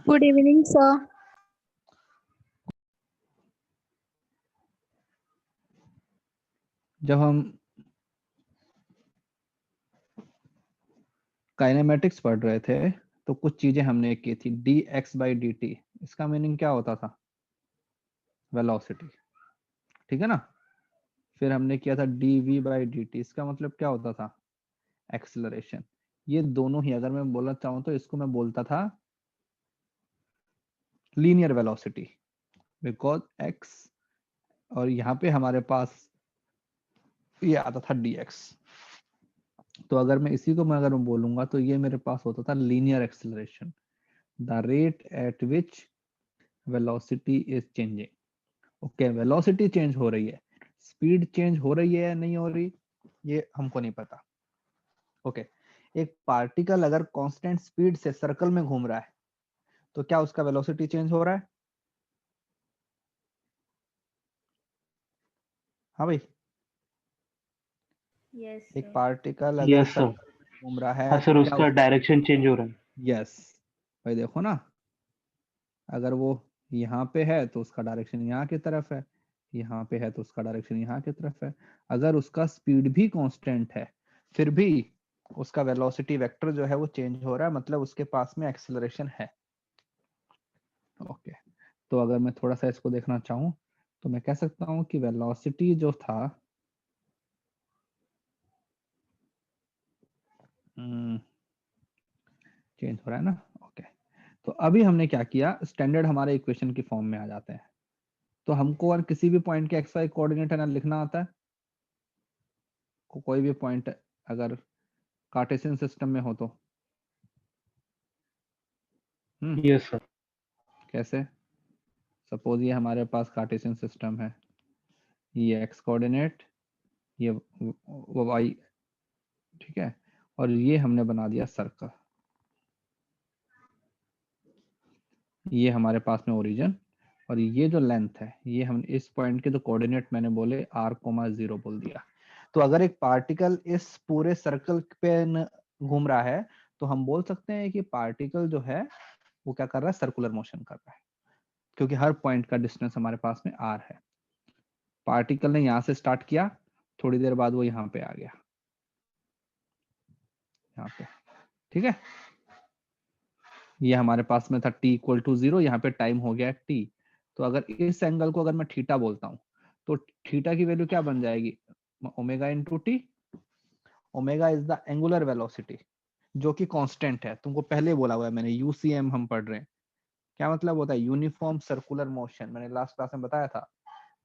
Good evening, sir. जब हम kinematics पढ़ रहे थे तो कुछ चीजें हमने की थी। dx/dt इसका मीनिंग क्या होता था? वेलोसिटी, ठीक है ना। फिर हमने किया था dv/dt, इसका मतलब क्या होता था? एक्सेलरेशन। ये दोनों ही अगर मैं बोलना चाहूँ तो इसको मैं बोलता था लीनियर वेलोसिटी, बिकॉज x और यहाँ पे हमारे पास ये आता था dx। तो अगर मैं इसी को अगर मैं बोलूंगा तो ये मेरे पास होता था linear acceleration, the rate at which velocity is changing. Okay, velocity change हो रही है, स्पीड चेंज हो रही है या नहीं हो रही ये हमको नहीं पता। ओके, एक पार्टिकल अगर कांस्टेंट स्पीड से सर्कल में घूम रहा है तो क्या उसका वेलोसिटी चेंज हो रहा है? हाँ भाई, Yes, एक sir. पार्टिकल अगर यस सर। सर्कल में घूम रहा हाँ है सर, तो क्या उसका डायरेक्शन चेंज हो रहा है। यस भाई देखो ना, अगर वो यहाँ पे है तो उसका डायरेक्शन यहाँ की तरफ है, यहाँ पे है तो उसका डायरेक्शन यहाँ की तरफ है। अगर उसका स्पीड भी कांस्टेंट है फिर भी उसका वेलोसिटी वेक्टर जो है वो चेंज हो रहा है, मतलब उसके पास में एक्सेलरेशन है। ओके, तो अगर मैं थोड़ा सा इसको देखना चाहूँ तो मैं कह सकता हूँ कि वेलोसिटी जो था चेंज हो रहा है ना। ओके, तो अभी हमने क्या किया, स्टैंडर्ड हमारे इक्वेशन की फॉर्म में आ जाते हैं। तो हमको और किसी भी पॉइंट के एक्स वाई कोऑर्डिनेट है ना लिखना आता है, कोई भी पॉइंट अगर कार्टेशियन सिस्टम में हो तो। Yes sir. कैसे? सपोज ये हमारे पास कार्टेशियन सिस्टम है, ये एक्स कोऑर्डिनेट, ये वाई, ठीक है, और ये हमने बना दिया सर्कल। ये हमारे पास में ओरिजिन और ये जो लेंथ है ये हम इस पॉइंट के जो कोऑर्डिनेट मैंने बोले r,0 बोल दिया। तो अगर एक पार्टिकल इस पूरे सर्कल पे घूम रहा है तो हम बोल सकते हैं कि पार्टिकल जो है वो क्या कर रहा है, सर्कुलर मोशन कर रहा है, क्योंकि हर पॉइंट का डिस्टेंस हमारे पास में r है। पार्टिकल ने यहाँ से स्टार्ट किया, थोड़ी देर बाद वो यहाँ पे आ गया, यहाँ पे, ठीक है। ये हमारे पास में था t=0, यहाँ पे टाइम हो गया t। तो अगर इस एंगल को अगर मैं थीटा बोलता हूँ तो थीटा की वैल्यू क्या बन जाएगी, omega into T. Omega is the angular velocity जो कि कांस्टेंट है, तुमको पहले बोला हुआ है मैंने, यूसीएम हम पढ़ रहे हैं। क्या मतलब होता है? यूनिफॉर्म सर्कुलर मोशन, मैंने लास्ट क्लास में बताया था।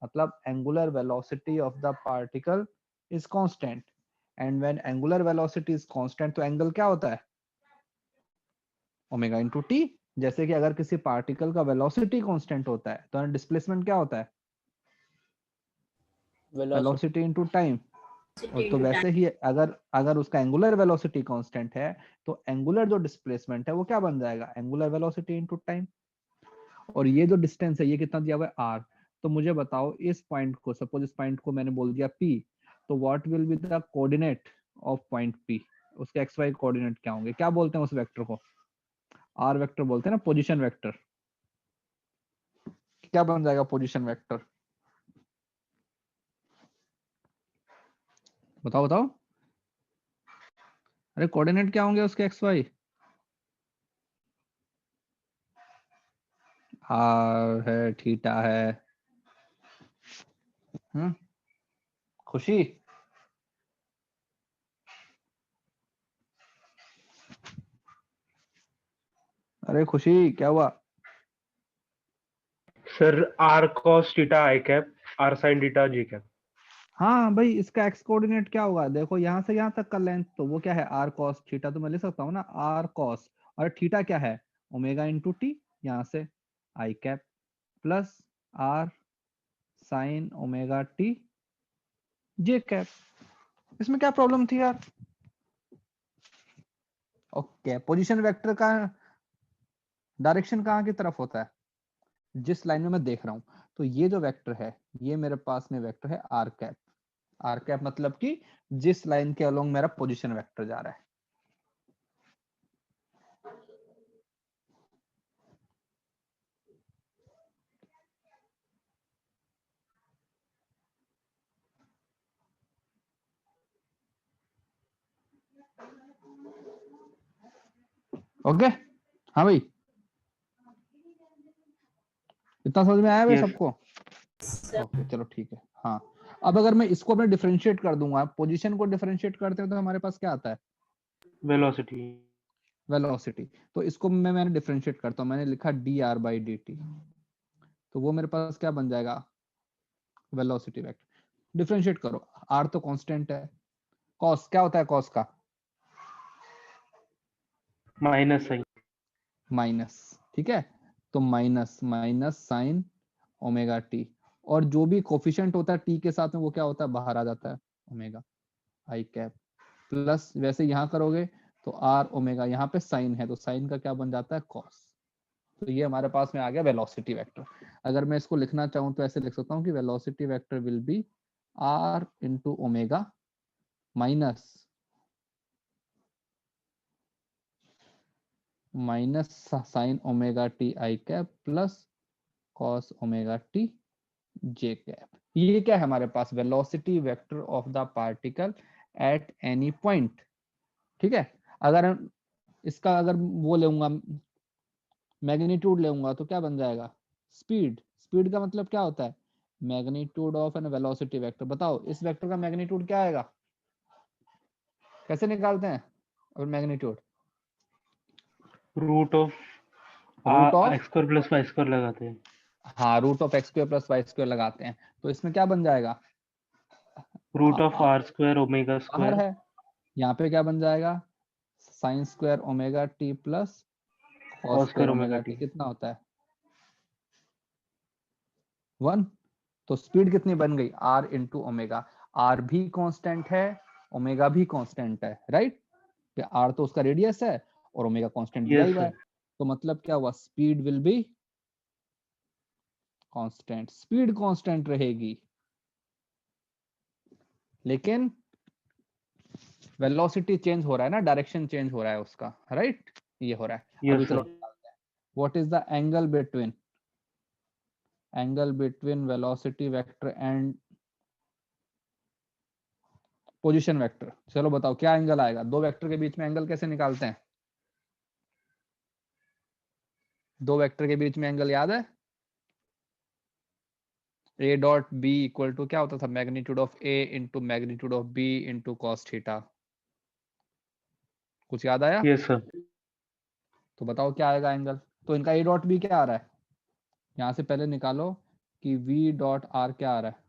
मतलब angular velocity of the particle is constant, and when angular velocity is constant तो एंगल क्या होता है, ओमेगा इंटू टी। जैसे कि अगर किसी पार्टिकल का वेलोसिटी कांस्टेंट होता है तो डिस्प्लेसमेंट क्या होता है, वेलोसिटी इंटू टाइम। और तो वैसे ही अगर अगर उसका एंगुलर वेलोसिटी कांस्टेंट है तो एंगुलर जो डिस्प्लेसमेंट है वो क्या बन जाएगा, एंगुलर वेलोसिटी इंटू टाइम। और ये जो डिस्टेंस है ये कितना दिया हुआ है, आर। तो मुझे बताओ इस पॉइंट को, सपोज इस पॉइंट को मैंने बोल दिया पी, तो what will be the coordinate of point P, उसके एक्स वाई कोऑर्डिनेट क्या होंगे, क्या बोलते हैं उस वेक्टर को, आर वेक्टर बोलते हैं ना, पोजीशन वेक्टर। क्या बन जाएगा पोजीशन वेक्टर, बताओ बताओ। अरे कोऑर्डिनेट क्या होंगे उसके एक्स वाई, आर है, थीटा है, खुशी। अरे खुशी क्या हुआ? Sir r cos theta i cap, r sine theta j cap. हाँ भाई, इसका एक्स कोऑर्डिनेट क्या होगा, देखो यहाँ से यहाँ तक का लेंथ तो वो क्या है, आर कॉस थीटा, तो मैं लिख सकता हूँ ना आर कॉस, और थीटा क्या है, ओमेगा इंटू टी, यहाँ से I cap plus R sine omega T J cap. इसमें क्या प्रॉब्लम थी यार? ओके, पोजीशन वेक्टर का डायरेक्शन कहाँ की तरफ होता है, जिस लाइन में मैं देख रहा हूँ। तो ये जो वेक्टर है ये मेरे पास में वेक्टर है आर कैप। आर कैप मतलब कि जिस लाइन के अलोंग मेरा पोजीशन वेक्टर जा रहा है। ओके, हाँ भाई, इतना समझ में आया भाई Yes. सबको? ओके चलो ठीक है। हाँ, अब अगर मैं इसको अपने डिफरेंशिएट कर दूंगा, पोजीशन को डिफरेंशिएट करते हैं तो हमारे पास क्या आता है? Velocity. वेलोसिटी। तो इसको मैंने डिफरेंशिएट करता हूँ, मैंने लिखा dr/dt, तो वो मेरे पास क्या बन जाएगा? Velocity vector. डिफरेंशिएट करो, r तो कांस्टेंट है, कॉस क्या होता है? कॉस का Minus sign. माइनस, ठीक है, तो minus minus sine omega T, और जो भी कोफिशिएंट होता है टी के साथ में वो क्या होता है? बाहर आ जाता है, ओमेगा आई कैप, प्लस वैसे यहाँ करोगे तो आर ओमेगा, यहाँ पे साइन है तो साइन का क्या बन जाता है? कॉस। तो ये हमारे पास में आ गया वेलोसिटी वेक्टर। अगर मैं इसको लिखना चाहूँ तो ऐसे लिख सकता हूँ कि velocity vector will be R into omega minus sine omega T I cap plus cos omega T J cap. ये क्या है हमारे पास? Velocity vector of the particle at any point. ठीक है, अगर इसका अगर वो लेऊंगा, मैग्नीट्यूड लेऊंगा तो क्या बन जाएगा? स्पीड। स्पीड का मतलब क्या होता है? Magnitude of an velocity vector. बताओ इस वेक्टर का मैग्नीट्यूड क्या आएगा? कैसे निकालते हैं अब मैग्नीट्यूड? Root of रूट ऑफ, x square plus y square लगाते हैं. हाँ root of x square plus y square लगाते हैं, तो इसमें क्या बन जाएगा? Root of r square omega बाहर square. है, यहाँ पे क्या बन जाएगा? Sine square omega T plus cos Cos square square omega omega T, t. कितना होता है? 1। तो स्पीड कितनी बन गई? R into omega. आर भी कांस्टेंट है, ओमेगा भी कांस्टेंट है, राइट? आर तो उसका रेडियस है और ओमेगा कांस्टेंट दिया ही Yes हुआ sir. है, तो मतलब क्या हुआ? Speed will be constant. Speed constant रहेगी, लेकिन वेलोसिटी चेंज हो रहा है ना, डायरेक्शन चेंज हो रहा है उसका, राइट? ये हो रहा है। अभी Yes चलो sir. What is the angle between velocity vector and position vector? चलो बताओ क्या एंगल आएगा? दो वेक्टर के बीच में एंगल कैसे निकालते हैं? दो वेक्टर के बीच में एंगल याद है? A dot b equal to क्या होता था? Magnitude of a into magnitude of b into cos theta. कुछ याद आया? Yes sir. तो बताओ क्या आएगा एंगल? तो इनका ए डॉट बी क्या आ रहा है? यहां से पहले निकालो कि वी डॉट आर क्या आ रहा है।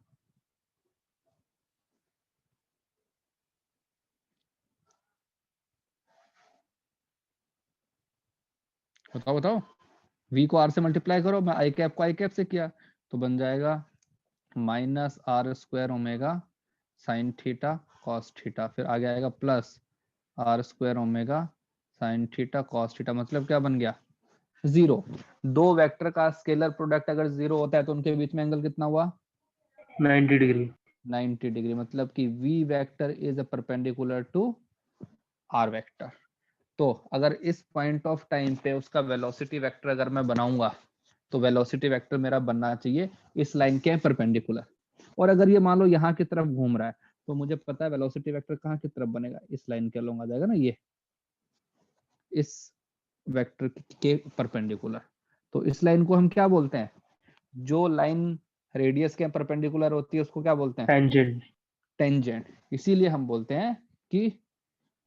बताओ बताओ, वी को आर से मल्टीप्लाई करो, मैं आई कैप को आई कैप से किया, तो बन जाएगा minus r square omega sine theta cos theta, फिर आगे आएगा plus r square omega sine theta cos theta. मतलब क्या बन गया? जीरो। दो वेक्टर का स्केलर प्रोडक्ट अगर जीरो होता है तो उनके बीच में एंगल कितना हुआ? 90 degree. 90 डिग्री। मतलब कि v vector is a perpendicular to r vector. तो अगर इस पॉइंट ऑफ टाइम पे उसका वेलोसिटी वेक्टर अगर मैं बनाऊंगा तो वेलोसिटी वेक्टर मेरा बनना चाहिए इस लाइन के परपेंडिकुलर। और अगर ये मान लो यहाँ की तरफ घूम रहा है तो मुझे पता है वेलोसिटी वेक्टर कहाँ की तरफ बनेगा? इस लाइन के अलोंग आ जाएगा ना, ये इस वेक्टर के परपेंडिकुलर। तो इस लाइन को हम क्या बोलते हैं? जो लाइन रेडियस के परपेंडिकुलर होती है उसको क्या बोलते हैं? Tangent. टेंजेंट। इसीलिए हम बोलते हैं कि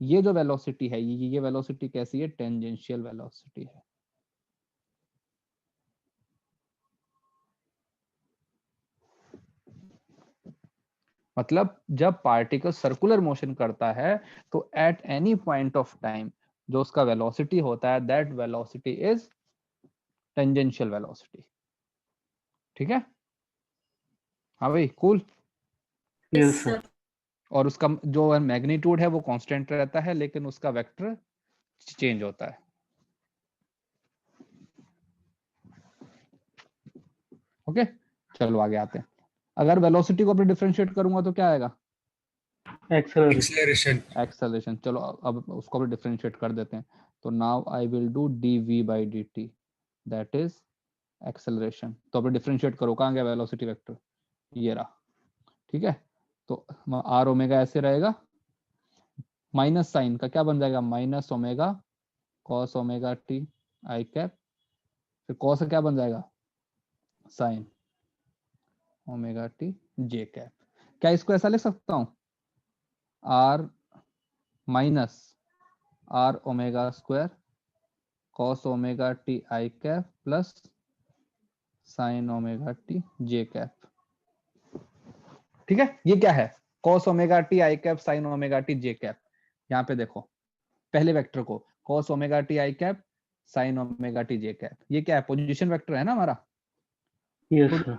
ये जो वेलोसिटी है, ये वेलोसिटी कैसी है? टेंजेंशियल वेलोसिटी है। मतलब जब पार्टिकल सर्कुलर मोशन करता है तो eight any point of time जो उसका वेलोसिटी होता है, that velocity is tangential velocity. ठीक है, हाँ भाई, कूल। Yes sir. और उसका जो मैग्नीट्यूड है वो कांस्टेंट रहता है, लेकिन उसका वेक्टर चेंज होता है। ओके, चलो आगे आते हैं। अगर वेलोसिटी को अपने डिफरेंशिएट करूंगा तो क्या आएगा? Acceleration. एक्सेलरेशन। चलो अब उसको भी डिफरेंशिएट कर देते हैं। तो now I will do dv by dt, that is acceleration. तो अब डिफरेंशिएट करो, कहाँ गया वेलोसिटी वेक्टर? ये रहा। ठीक है, तो आर ओमेगा ऐसे रहेगा, माइनस साइन का क्या बन जाएगा? Minus omega cos omega T I cap, फिर cos क्या बन जाएगा, sin omega T J cap. क्या इसको ऐसा लिख सकता हूं, r minus r omega square cos omega T I cap plus sin omega T J cap. ठीक है, ये क्या है, cos omega T I cap sin omega T J cap. यहाँ पे देखो पहले वेक्टर को, cos omega T I cap sin omega T J cap, ये क्या है, पोजीशन वेक्टर है ना हमारा। यस तो सर।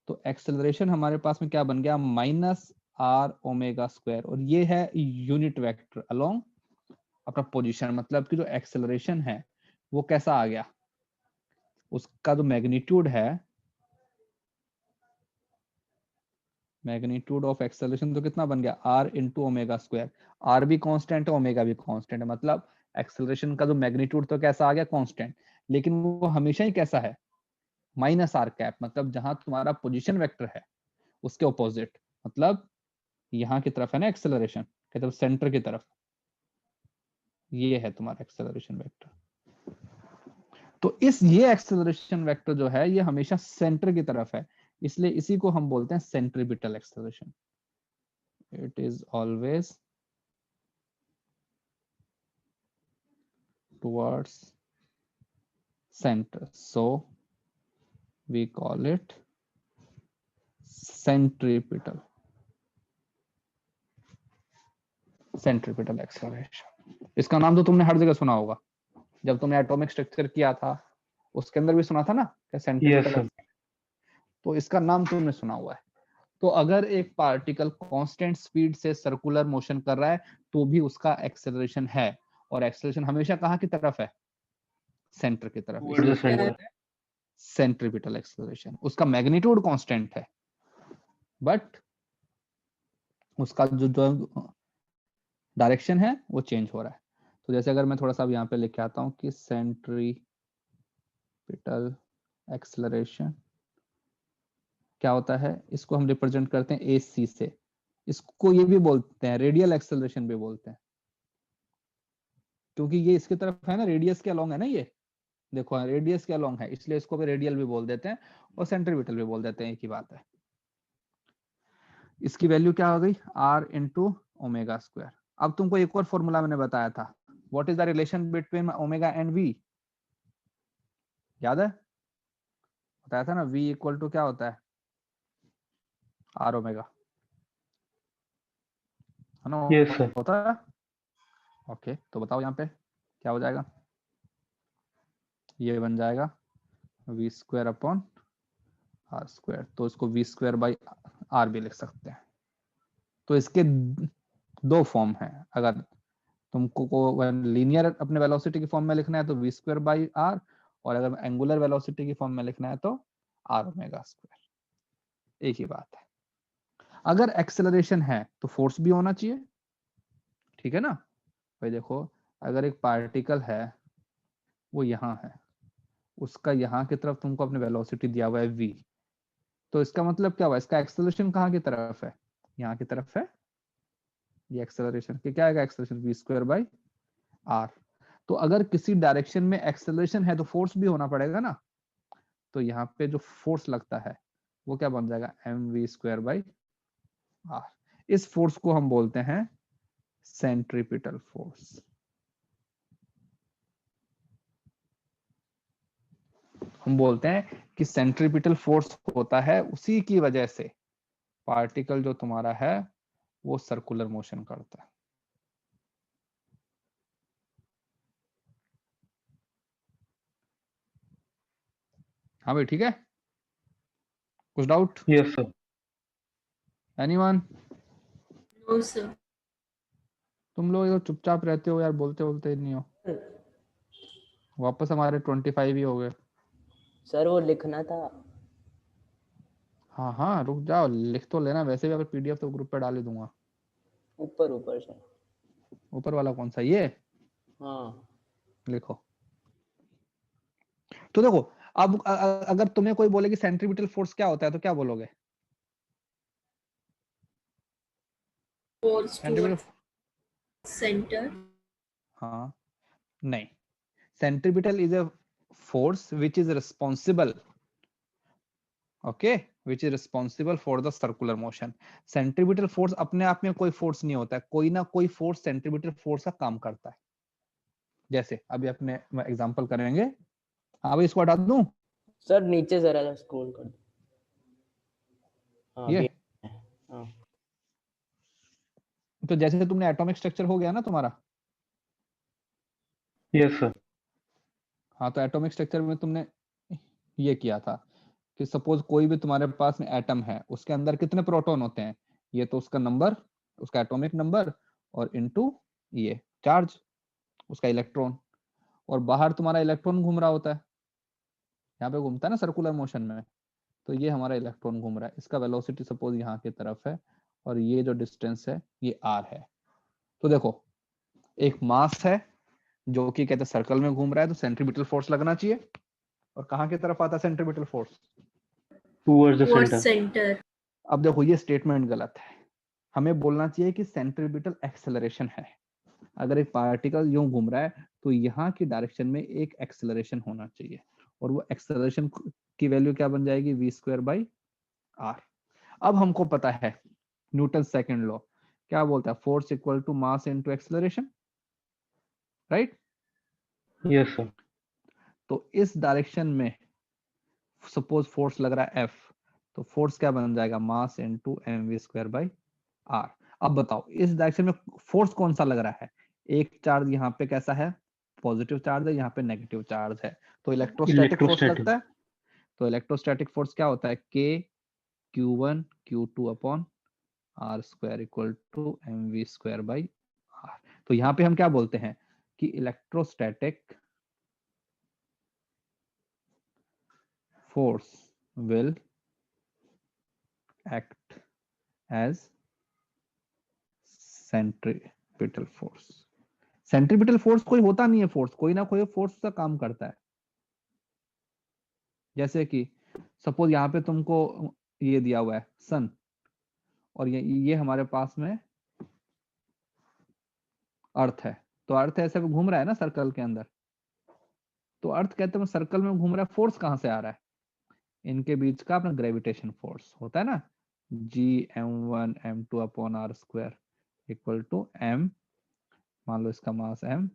तो एक्सेलरेशन हमारे पास में क्या बन गया, माइनस आर ओमेगा स्क्वायर, और ये है यूनिट वेक्टर अलोंग अपना पोजीशन, मतलब कि जो एक्सेलरेशन है वो कैसा आ गया, उसका जो मैग्नीट्यूड है, मैग्नीट्यूड ऑफ एक्सेलरेशन तो कितना बन गया, r into omega square. R भी कांस्टेंट है, ओमेगा भी कांस्टेंट है, मतलब एक्सेलरेशन का जो मैग्नीट्यूड तो कैसा आ गया, कांस्टेंट, लेकिन वो हमेशा ही कैसा है, माइनस आर कैप, मतलब जहां तुम्हारा पोजीशन वेक्टर है उसके ऑपोजिट, मतलब यहाँ की तरफ है ना एक्सेलरेशन की तरफ, सेंटर की तरफ, ये है तुम्हारा एक्सेलरेशन वेक्टर। तो ये एक्सेलरेशन वेक्टर जो है ये हमेशा सेंटर की तरफ है, इसलिए इसी को हम बोलते हैं centripetal acceleration. It is always towards centre, so we call it centripetal, centripetal acceleration. इसका नाम तो तुमने हर जगह सुना होगा, जब तुमने एटॉमिक स्ट्रक्चर किया था उसके अंदर भी सुना था ना, यस सेंट्रीपिटल सर। एक्सेलरेशन, तो इसका नाम तुमने सुना हुआ है। तो अगर एक पार्टिकल कांस्टेंट स्पीड से सर्कुलर मोशन कर रहा है तो भी उसका एक्सेलरेशन है, और एक्सेलरेशन हमेशा कहाँ की तरफ है, सेंटर की तरफ, टुवर्ड्स इसलिए द उसको सेंटर। बोलते हैं सेंट्रीपिटल एक्सेलरेशन। उसका मैग्नीट्यूड कांस्टेंट है, बट उसका जो डायरेक्शन है वो चेंज हो रहा है। तो जैसे अगर मैं थोड़ा सा यहाँ पे लिख के आता हूँ कि सेंट्रीपिटल एक्सेलरेशन क्या होता है, इसको हम रिप्रेजेंट करते हैं ए सी से, इसको ये भी बोलते हैं रेडियल एक्सेलरेशन भी बोलते हैं, क्योंकि ये इसकी तरफ है ना, रेडियस के अलोंग है ना, ये देखो रेडियस के अलोंग है, इसलिए इसको भी रेडियल भी बोल देते हैं और सेंट्रीपिटल भी बोल देते हैं, एक ही बात है। इसकी वैल्यू क्या हो गई, आर इंटू ओमेगा स्क्वायर। अब तुमको एक और फॉर्मूला मैंने बताया था, what is the relation between omega and v, याद है, बताया था ना, वी इक्वल टू क्या होता है, आर ओमेगा, है ना, यस सर। होता है। ओके, तो बताओ यहाँ पे क्या हो जाएगा, ये बन जाएगा v square upon r square, तो इसको वी स्क्वायर बाई आर भी लिख सकते हैं। तो इसके दो फॉर्म है, अगर तुमको को लीनियर अपने वेलोसिटी की फॉर्म में लिखना है तो वी स्क्वायर बाई आर, और अगर एंगुलर वेलोसिटी की फॉर्म में लिखना है तो आर ओमेगा स्क्वायर, एक ही बात है। अगर एक्सेलरेशन है तो फोर्स भी होना चाहिए, ठीक है ना भाई। देखो अगर एक पार्टिकल है वो यहाँ है, उसका यहाँ की तरफ तुमको अपने वेलोसिटी दिया हुआ है v, तो इसका मतलब क्या हुआ, इसका एक्सेलरेशन कहाँ की तरफ है, यहाँ की तरफ है, ये एक्सेलरेशन क्या आएगा, acceleration v square by r. तो अगर किसी डायरेक्शन में एक्सेलरेशन है तो फोर्स भी होना पड़ेगा ना, तो यहाँ पे जो फोर्स लगता है वो क्या बन जाएगा, m we square by r. इस फोर्स को हम बोलते हैं सेंट्रीपिटल फोर्स। हम बोलते हैं कि सेंट्रीपिटल फोर्स होता है उसी की वजह से पार्टिकल जो तुम्हारा है वो सर्कुलर मोशन करता है। हाँ भाई ठीक है, कुछ doubt, yes sir. Anyone? No sir. तुम लोग इधर चुपचाप रहते हो यार, बोलते बोलते ही नहीं हो। वापस हमारे 25 ही हो गए। सर वो लिखना था। हाँ हाँ रुक जाओ, लिख तो लेना, वैसे भी अगर पीडीएफ तो ग्रुप पे डाल ही दूंगा। ऊपर ऊपर सर। ऊपर वाला कौन सा, ये हाँ लिखो। तो देखो अब अगर तुम्हें कोई बोले कि सेंट्रीपिटल फोर्स क्या होता है तो क्या बोलोगे, फोर्स सेंट्रीपिटल, टुवर्ड्स सेंटर। हाँ नहीं, centripetal is a force which is responsible, okay, which is responsible for the circular motion. Centripetal force अपने आप में कोई फोर्स नहीं होता है, कोई ना कोई फोर्स सेंट्रीपिटल फोर्स का काम करता है। जैसे अभी अपने एग्जांपल करेंगे, हाँ भाई इसको हटा दूं, सर नीचे जरा स्क्रॉल कर दो। हाँ ये अभी हाँ तो जैसे तुमने एटॉमिक स्ट्रक्चर हो गया ना तुम्हारा, यस सर। हाँ तो एटॉमिक स्ट्रक्चर में तुमने ये किया था कि सपोज कोई भी तुम्हारे पास में एटम है, उसके अंदर कितने प्रोटॉन होते हैं, ये तो उसका नंबर, उसका एटॉमिक नंबर, और इनटू ये चार्ज, उसका इलेक्ट्रॉन, और बाहर तुम्हारा इलेक्ट्रॉन घूम रहा होता है, यहाँ पे घूमता है ना सर्कुलर मोशन में, तो ये हमारा इलेक्ट्रॉन घूम रहा है, इसका वेलोसिटी सपोज यहाँ की तरफ है, और ये जो डिस्टेंस है ये r है। तो देखो एक मास है जो कि कहते हैं सर्कल में घूम रहा है, तो सेंट्रीपिटल फोर्स लगना चाहिए, और कहाँ की तरफ आता है centripetal force, towards the towards centre. Centre. अब देखो ये स्टेटमेंट गलत है, हमें बोलना चाहिए कि सेंट्रीपिटल एक्सेलरेशन है। अगर एक पार्टिकल यूं घूम रहा है तो यहाँ की डायरेक्शन में एक एक्सेलरेशन होना चाहिए, और वो एक्सेलरेशन की वैल्यू क्या बन जाएगी, v²/r। अब हमको पता है न्यूटन सेकंड लॉ क्या बोलता है, force equal to mass into acceleration, right. Yes sir. तो इस डायरेक्शन में सपोज फोर्स लग रहा है F, तो फोर्स क्या बन जाएगा, मास इनटू mv²/r। अब बताओ इस डायरेक्शन में फोर्स कौन सा लग रहा है, एक चार्ज यहाँ पे कैसा है, पॉजिटिव चार्ज है, यहाँ पे नेगेटिव चार्ज है, तो इलेक्ट्रोस्टैटिक फोर्स इलेक्ट्रोस्टैटिक। लगता है। तो इलेक्ट्रोस्टैटिक फोर्स क्या होता है, k q1 q2 upon r² equal to mv²/r। तो यहाँ पे हम क्या बोलते हैं कि electrostatic force will act as centripetal force। Centripetal force कोई होता नहीं है, फोर्स कोई ना कोई फोर्स का काम करता है। जैसे कि सपोज यहाँ पे तुमको ये दिया हुआ है सन, और ये हमारे पास में अर्थ है, तो अर्थ ऐसे घूम रहा है ना सर्कल के अंदर, तो अर्थ कहते हैं सर्कल में घूम रहा है, फोर्स कहाँ से आ रहा है, इनके बीच का अपना ग्रेविटेशन फोर्स होता है ना, Gm1m2 upon r² equal to m, मान लो इसका मास m,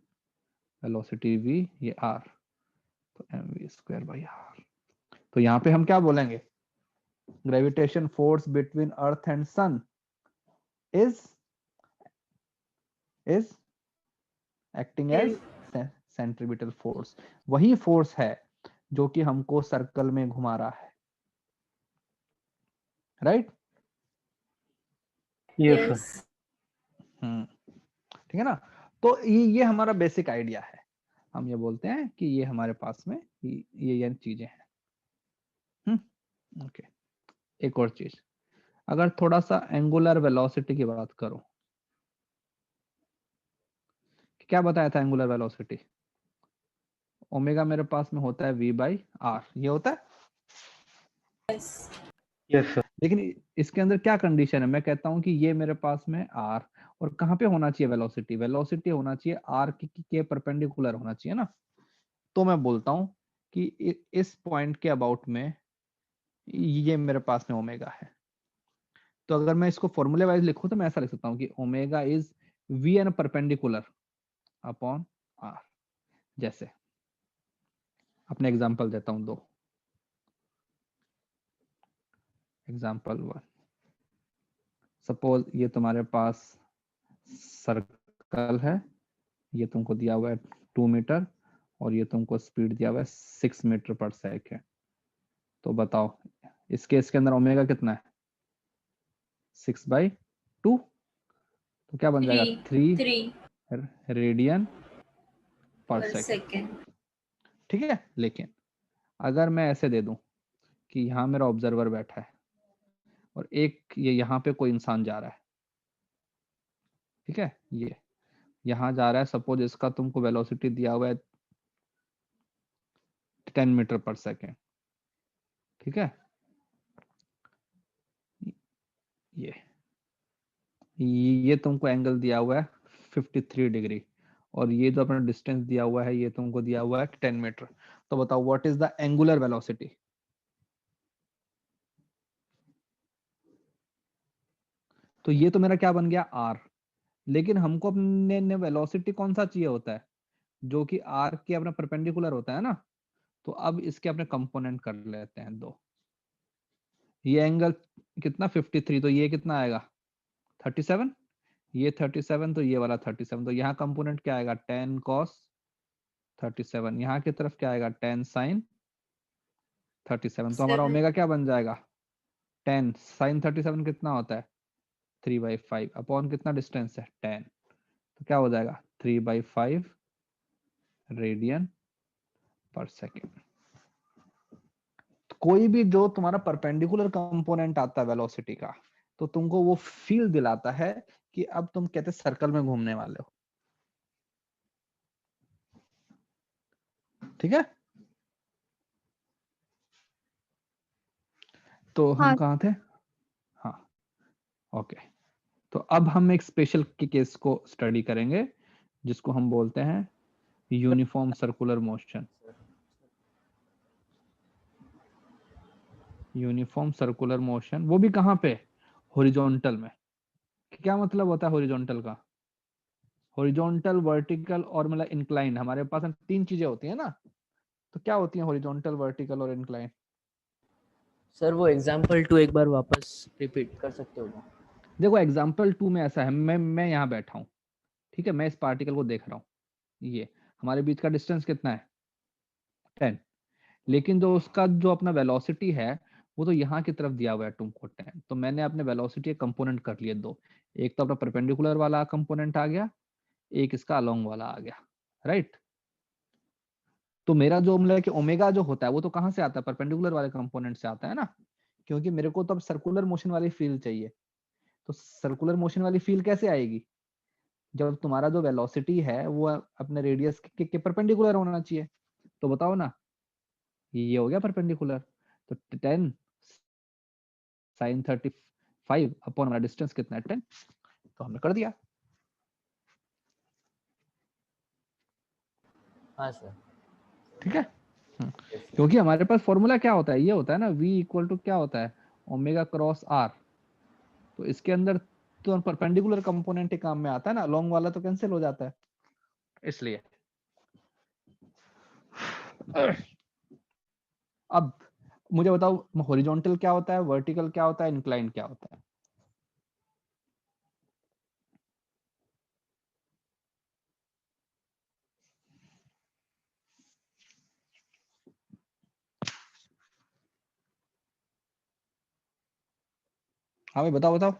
वेलोसिटी v, ये r, तो mv²/r। तो यहाँ पे हम क्या बोलेंगे, gravitation force between earth and sun is acting as centripetal force. वही फोर्स है जो कि हमको सर्कल में घुमा रहा है, राइट। Yes sir. यस। ठीक है ना। तो ये हमारा बेसिक आइडिया है, हम ये बोलते हैं कि ये हमारे पास में ये चीजें हैं। ओके, एक और चीज, अगर थोड़ा सा एंगुलर वेलोसिटी की बात करो, क्या बताया था एंगुलर वेलोसिटी, ओमेगा मेरे पास में होता है v/r, ये होता है। यस। Yes sir. लेकिन इसके अंदर क्या कंडीशन है, मैं कहता हूं कि ये मेरे पास में r, और कहाँ पे होना चाहिए वेलोसिटी, वेलोसिटी होना चाहिए r के परपेंडिकुलर होना चाहिए ना। तो मैं बोलता हूं कि इस पॉइंट के अबाउट में ये मेरे पास में ओमेगा है। तो अगर मैं इसको फॉर्मूले वाइज लिखूं तो मैं ऐसा लिख सकता हूँ कि omega is v an perpendicular upon r। जैसे अपने एग्जांपल देता हूं दो, एग्जांपल 1, सपोज ये तुम्हारे पास सर्कल है, ये तुमको दिया हुआ है 2 मीटर, और ये तुमको स्पीड दिया हुआ है 6 मीटर पर सेकेंड। तो बताओ इस केस के अंदर ओमेगा कितना है, 6/2, तो क्या बन जाएगा, 3 3 रेडियन पर पर सेकेंड। सेकेंड। ठीक है, लेकिन अगर मैं ऐसे दे दूं कि यहाँ मेरा ऑब्जर्वर बैठा है, और एक ये यहाँ पे कोई इंसान जा रहा है, ठीक है, ये यहाँ जा रहा है, सपोज इसका तुमको वेलोसिटी दिया हुआ है 10 मीटर पर सेकेंड, ठीक है, ये तुमको एंगल दिया हुआ है 53 डिग्री, और ये जो अपना डिस्टेंस दिया हुआ है ये तुमको दिया हुआ है 10 मीटर। तो बताओ what is the angular velocity? तो ये तो मेरा क्या बन गया r, लेकिन हमको अपने वेलोसिटी कौन सा चाहिए होता है, जो कि r के अपना परपेंडिकुलर होता है ना। तो अब इसके अपने कंपोनेंट कर लेते हैं दो। ये एंगल कितना 53, तो ये कितना आएगा 37, ये 37, तो ये वाला 37, तो यहाँ कंपोनेंट क्या आएगा 10 cos 37, यहाँ की तरफ क्या आएगा 10 sin 37। तो हमारा 7 ओमेगा क्या बन जाएगा 10 sin 37 कितना होता है 3/5 अपॉन कितना डिस्टेंस है 10, तो क्या हो जाएगा 3/5 रेडियन पर सेकेंड। कोई भी जो तुम्हारा परपेंडिकुलर कंपोनेंट आता है वेलोसिटी का, तो तुमको वो फील दिलाता है कि अब तुम कहते सर्कल में घूमने वाले हो। ठीक है, तो हम हाँ। कहाँ थे? हाँ, ओके। तो अब हम एक स्पेशल केस को स्टडी करेंगे जिसको हम बोलते हैं uniform circular motion. Uniform circular motion, वो भी कहाँ पे? हॉरिजॉन्टल में। क्या मतलब होता है हॉरिजॉन्टल का? हॉरिजॉन्टल, वर्टिकल और मतलब इंक्लाइन, हमारे पास तीन चीजें होती है ना। तो क्या होती है हॉरिजॉन्टल, वर्टिकल और इंक्लाइन? सर वो एग्जाम्पल 2 एक बार वापस रिपीट कर सकते हो क्या? देखो एग्जाम्पल 2 में ऐसा है, मैं यहाँ बैठा हूँ, ठीक है, मैं इस पार्टिकल को देख रहा हूँ, ये हमारे बीच का डिस्टेंस कितना है 10, लेकिन जो उसका जो अपना वेलोसिटी है वो तो यहाँ की तरफ दिया हुआ है तुमको 10। तो मैंने अपने वेलोसिटी कंपोनेंट कर लिए दो, एक तो अपना परपेंडिकुलर वाला कंपोनेंट आ गया, एक इसका अलोंग वाला आ गया, राइट। तो मेरा जो मतलब कि ओमेगा जो होता है वो तो कहाँ से आता है, परपेंडिकुलर वाले कंपोनेंट से आता है ना, क्योंकि मेरे को तो अब सर्कुलर मोशन वाली फील चाहिए। तो सर्कुलर मोशन वाली फील कैसे आएगी, जब तुम्हारा जो वेलोसिटी है वो अपने रेडियस के परपेंडिकुलर होना चाहिए। तो बताओ ना, ये हो गया परपेंडिकुलर, तो 10 sin 35 अपॉन हमारा डिस्टेंस कितना है 10, तो हमने कर दिया। हाँ सर। ठीक है, क्योंकि हमारे पास फॉर्मूला क्या होता है, ये होता है ना v इक्वल टू क्या होता है ओमेगा क्रॉस r। तो इसके अंदर तो परपेंडिकुलर कंपोनेंट ही काम में आता है ना, लॉन्ग वाला तो कैंसिल हो जाता है, इसलिए। अब मुझे बताओ हॉरिजॉन्टल क्या होता है, वर्टिकल क्या होता है, इंक्लाइन क्या होता है? हाँ भाई बताओ बताओ।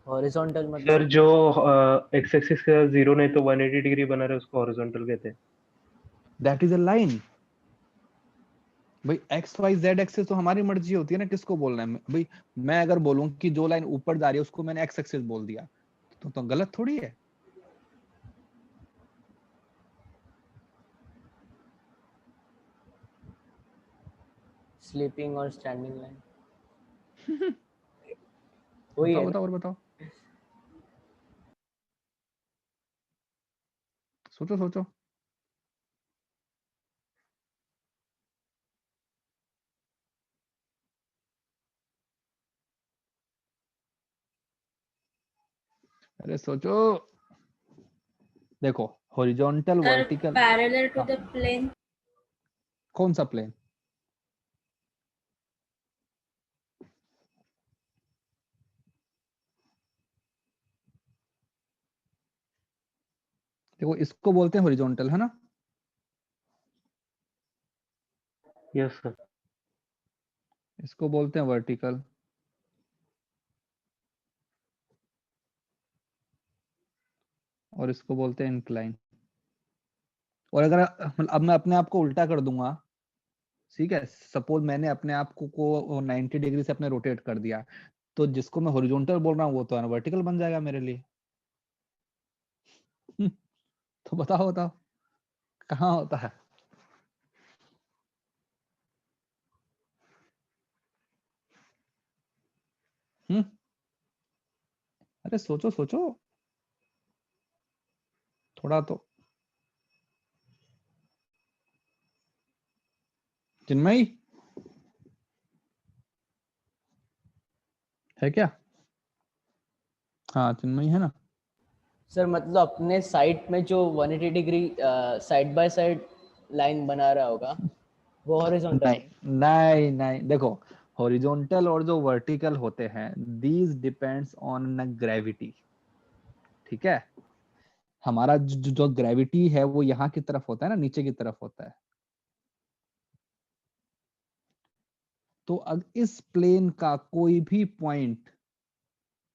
हॉरिजॉन्टल सर मतलब जो एक्स एक्सिस का 0 नहीं तो 180 डिग्री बना रहे उसको हॉरिजॉन्टल कहते हैं। That is a line. भाई एक्स वाई जेड एक्सिस तो हमारी मर्जी होती है ना किसको बोलना है। भाई मैं अगर बोलूं कि जो लाइन ऊपर जा रही है उसको मैंने एक्स एक्सिस बोल दिया तो गलत थोड़ी है। स्लीपिंग और स्टैंडिंग लाइन वही बताओ है ना? बताओ और बताओ, सोचो सोचो। अरे सोचो। देखो horizontal, Sir, vertical. parallel to हाँ, the plane. कौन सा प्लेन? देखो इसको बोलते हैं हॉरिजॉन्टल, है ना। Yes sir. इसको बोलते हैं वर्टिकल, और इसको बोलते हैं इंक्लाइन। और अगर अब मैं अपने आप को उल्टा कर दूंगा, ठीक है, सपोज मैंने अपने आप को 90 डिग्री से अपने रोटेट कर दिया, तो जिसको मैं हॉरिजॉन्टल बोल रहा हूँ वो तो वर्टिकल बन जाएगा मेरे लिए। तो बताओ बताओ कहाँ होता है? हम्म अरे सोचो सोचो थोड़ा तो। चिन्मयी है क्या? हाँ चिन्मयी है ना? सर मतलब अपने साइड में जो 180 degree side by side line बना रहा होगा वो हॉरिजॉन्टल। नहीं नहीं नहीं, देखो हॉरिजॉन्टल और जो वर्टिकल होते हैं दीज डिपेंड्स ऑन ग्रेविटी। ठीक है, हमारा जो ग्रेविटी है वो यहाँ की तरफ होता है ना, नीचे की तरफ होता है। तो अब इस प्लेन का कोई भी पॉइंट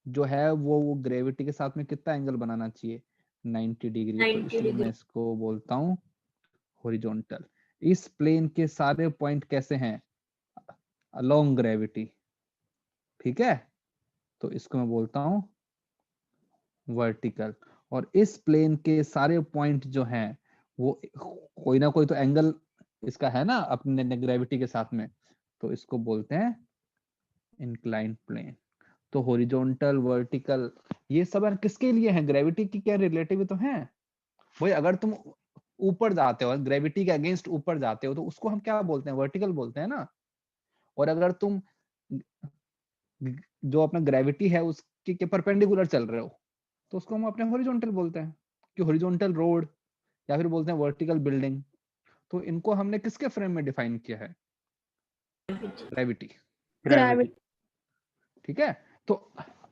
जो है वो ग्रेविटी के साथ में कितना एंगल बनाना चाहिए? 90 डिग्री। तो 90 इसलिए मैं डिग्री। इसको बोलता हूँ हॉरिजॉन्टल। इस प्लेन के सारे पॉइंट कैसे हैं? Along gravity. ठीक है, तो इसको मैं बोलता हूँ वर्टिकल। और इस प्लेन के सारे पॉइंट जो हैं वो कोई ना कोई तो एंगल इसका है ना अपने ग्रेविटी के साथ में, तो इसको बोलते हैं इंक्लाइंड प्लेन। तो हॉरिजॉन्टल वर्टिकल ये सब है किसके लिए है? ग्रेविटी की क्या रिलेटिव तो है भाई। अगर तुम ऊपर जाते हो, ग्रेविटी के अगेंस्ट ऊपर जाते हो, तो उसको हम क्या बोलते हैं? वर्टिकल बोलते हैं ना। और अगर तुम जो अपना ग्रेविटी है उसके के परपेंडिकुलर चल रहे हो, तो उसको हम अपने हॉरिजॉन्टल बोलते हैं कि हॉरिजॉन्टल रोड, या फिर बोलते हैं वर्टिकल बिल्डिंग। तो इनको हमने किसके फ्रेम में डिफाइन किया है? ग्रेविटी। ग्रेविटी। ठीक है, तो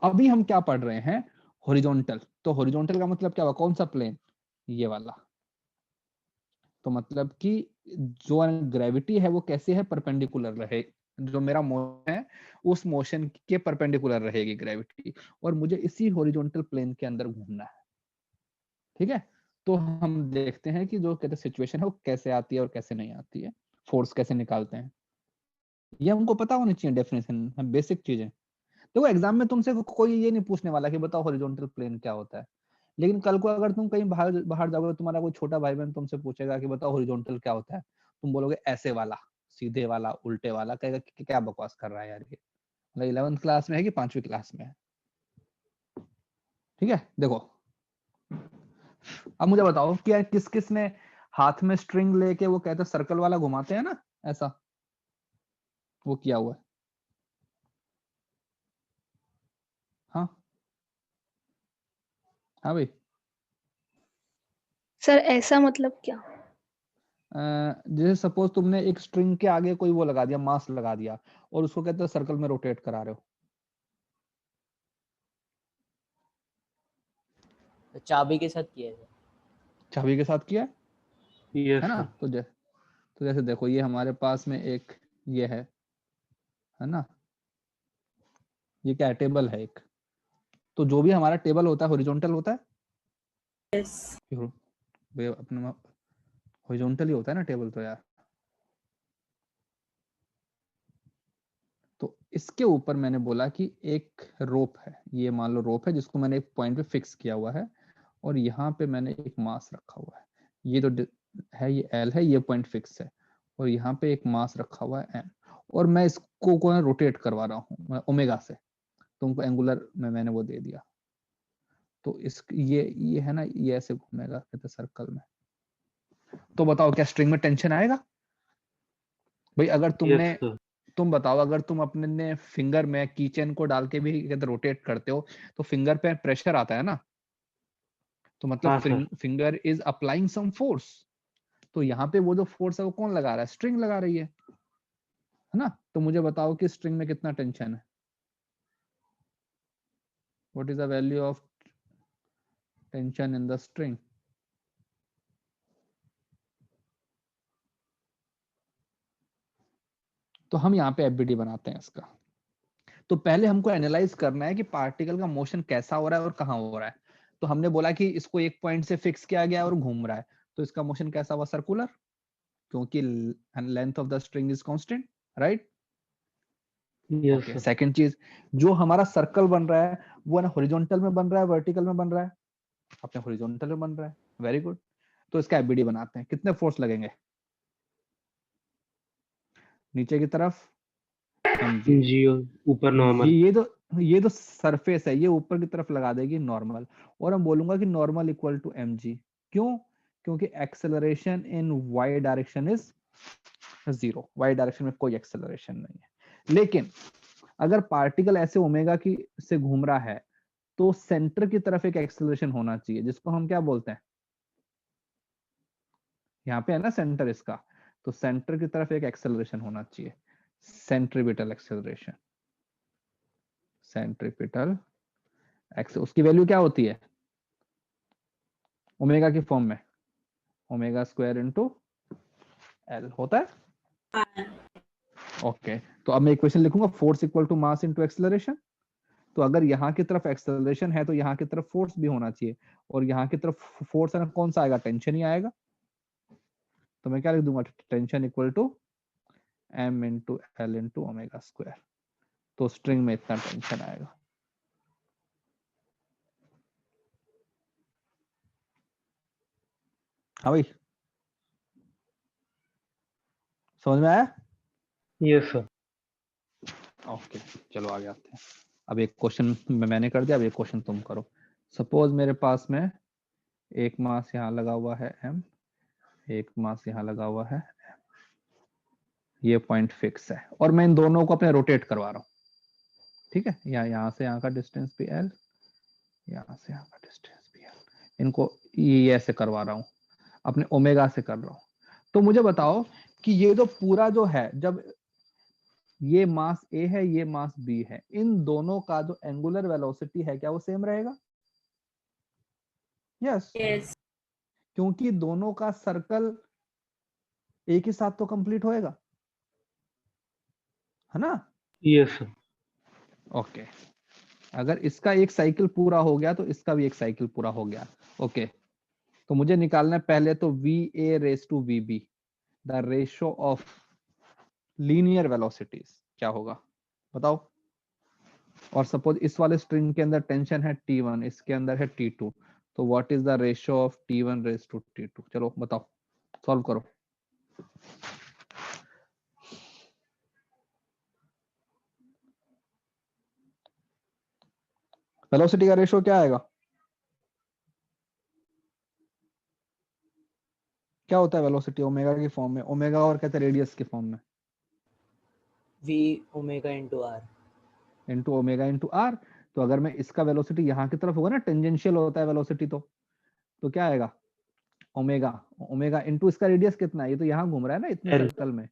अभी हम क्या पढ़ रहे हैं? हॉरिजॉन्टल। तो हॉरिजॉन्टल का मतलब क्या हुआ? कौन सा प्लेन? ये वाला। तो मतलब कि जो ग्रेविटी है वो कैसे है? परपेंडिकुलर रहे। जो मेरा मोशन है उस मोशन के परपेंडिकुलर रहेगी ग्रेविटी, और मुझे इसी हॉरिजॉन्टल प्लेन के अंदर घूमना है। ठीक है, तो हम देखते हैं कि जो कहते हैं सिचुएशन है वो कैसे आती है और कैसे नहीं आती है, फोर्स कैसे निकालते हैं। ये हमको पता होनी चाहिए, डेफिनेशन बेसिक चीजें। देखो एग्जाम में तुमसे कोई ये नहीं पूछने वाला कि बताओ हॉरिजॉन्टल प्लेन क्या होता है। लेकिन कल को अगर तुम कहीं बाहर बाहर जाओगे, तुम्हारा कोई छोटा भाई बहन तुमसे पूछेगा कि बताओ हॉरिजॉन्टल क्या होता है, तुम बोलोगे ऐसे वाला, सीधे वाला, उल्टे वाला। कहेगा कि क्या बकवास कर रहा है यार ये, मतलब 11th क्लास में है कि 5वीं क्लास में है। ठीक है, देखो अब मुझे बताओ कि यार किस किस ने हाथ में स्ट्रिंग लेके वो कहते हैं सर्कल वाला घुमाते हैं ना ऐसा, वो किया हुआ है? हाँ हाँ भाई। सर ऐसा मतलब क्या? जैसे सपोज तुमने एक स्ट्रिंग के आगे कोई वो लगा दिया, मास लगा दिया, और उसको कहते हैं सर्कल में रोटेट करा रहे हो। तो चाबी के साथ किया है। चाबी के साथ किया यस है ना? सर। तो जैसे देखो ये हमारे पास में एक ये है ना? ये क्या है? टेबल है एक। तो जो भी हमारा टेबल होता है हॉरिजॉन्टल होता है। यस। भैया अपना हॉरिजॉन्टल ही होता है ना टेबल तो यार। तो इसके ऊपर मैंने बोला कि एक रोप है, ये मान लो रोप है जिसको मैंने एक पॉइंट पे फिक्स किया हुआ है, और यहाँ पे मैंने एक मास रखा हुआ है। ये जो है ये एल है, ये पॉइंट फिक्स है, और यहाँ पे एक मास रखा हुआ है एम, और मैं इसको को रोटेट करवा रहा हूँ ओमेगा से। तुमको एंगुलर में मैंने वो दे दिया। तो इस ये है ना, ये ऐसे घूमेगा कहते सर्कल में। तो बताओ क्या स्ट्रिंग में टेंशन आएगा भाई? अगर यस तुमने, सर। तुम बताओ अगर तुम अपने फिंगर में कीचेन को डाल के भी कहते रोटेट करते हो, तो फिंगर पे प्रेशर आता है ना, तो मतलब हाँ सर। Finger is applying some force. तो यहाँ पे वो जो फोर्स है वो कौन लगा रहा है? स्ट्रिंग लगा रही है ना? तो मुझे बताओ कि स्ट्रिंग में कितना टेंशन है? What is the value of tension in the string? तो हम यहाँ पे एफबीडी बनाते हैं इसका। तो पहले हमको एनालाइज करना है कि पार्टिकल का मोशन कैसा हो रहा है और कहाँ हो रहा है। तो हमने बोला कि इसको एक पॉइंट से फिक्स किया गया और घूम रहा है, तो इसका मोशन कैसा हुआ? सर्कुलर, क्योंकि length of the string is constant, right? Yes okay, sir. Second चीज, जो हमारा सर्कल बन रहा है वो ना हॉरिजॉन्टल में बन रहा है वर्टिकल में बन रहा है? अपने हॉरिजॉन्टल में बन रहा है, वेरी गुड। तो इसका एफबीडी बनाते हैं। कितने फोर्स लगेंगे नीचे की तरफ? mg। जी ऊपर ये नॉर्मल। ये जो ये तो सरफेस है, ये ऊपर की तरफ लगा देगी नॉर्मल, और हम बोलूंगा कि नॉर्मल इक्वल टू mg। क्यों? क्योंकि acceleration in y direction is 0, y direction में कोई एक्सेलरेशन नहीं है। लेकिन अगर पार्टिकल ऐसे ओमेगा की से घूम रहा है तो सेंटर की तरफ एक एक्सेलरेशन होना चाहिए, जिसको हम क्या बोलते हैं, यहाँ पे है ना सेंटर इसका, तो सेंटर की तरफ एक एक्सेलरेशन होना चाहिए, सेंट्रीपिटल एक्सेलरेशन। सेंट्रीपिटल एक्स, उसकी वैल्यू क्या होती है ओमेगा की फॉर्म में, ओमेगा स्क्वायर इंटू एल होता है। ओके, तो अब मैं इक्वेशन लिखूंगा, force equal to mass into acceleration. तो अगर यहाँ की तरफ एक्सेलरेशन है तो यहाँ की तरफ फोर्स भी होना चाहिए, और यहाँ की तरफ फोर्स है ना, कौन सा आएगा, टेंशन ही आएगा। तो मैं क्या लिख दूंगा, tension equal to m into l into omega square. तो स्ट्रिंग में इतना टेंशन आएगा। हाँ भाई, समझ में आया? Yes sir. ओके, चलो आगे आते हैं। अब एक क्वेश्चन मैंने कर दिया, अब एक क्वेश्चन तुम करो। सपोज मेरे पास में एक मास यहाँ लगा हुआ है m, एक मास यहाँ लगा हुआ है, ये पॉइंट फिक्स है, और मैं इन दोनों को अपने रोटेट करवा रहा हूँ। ठीक है, यहाँ से यहाँ का डिस्टेंस भी l, यहाँ से यहाँ का डिस्टेंस भी l, इनको ये ऐसे करवा रहा हूँ, अपने ओमेगा से कर रहा हूँ। तो मुझे बताओ कि ये जो पूरा जो है, जब ये मास a है, ये मास b है, इन दोनों का जो एंगुलर वेलोसिटी है क्या वो सेम रहेगा? Yes, Yes. क्योंकि दोनों का सर्कल एक ही साथ तो कंप्लीट होएगा, है ना? Yes sir. ओके, अगर इसका एक साइकिल पूरा हो गया तो इसका भी एक साइकिल पूरा हो गया। ओके, तो मुझे निकालना है पहले तो va raise to vb, the ratio of linear velocities क्या होगा बताओ। और सपोज इस वाले स्ट्रिंग के अंदर टेंशन है T1, इसके अंदर है T2, तो what is the ratio of T1 raise to T2? चलो बताओ, सॉल्व करो। वेलोसिटी का रेशियो क्या आएगा? क्या होता है वेलोसिटी ओमेगा की फॉर्म में, ओमेगा और कहते हैं रेडियस की फॉर्म में, v omega into r. Into omega into r. तो अगर मैं इसका वेलोसिटी यहाँ की तरफ होगा ना, टेंजेंशियल होता है वेलोसिटी, तो क्या आएगा, ओमेगा, ओमेगा इंटू इसका रेडियस कितना है, ये तो यहाँ घूम रहा है ना इतने L। सर्कल में,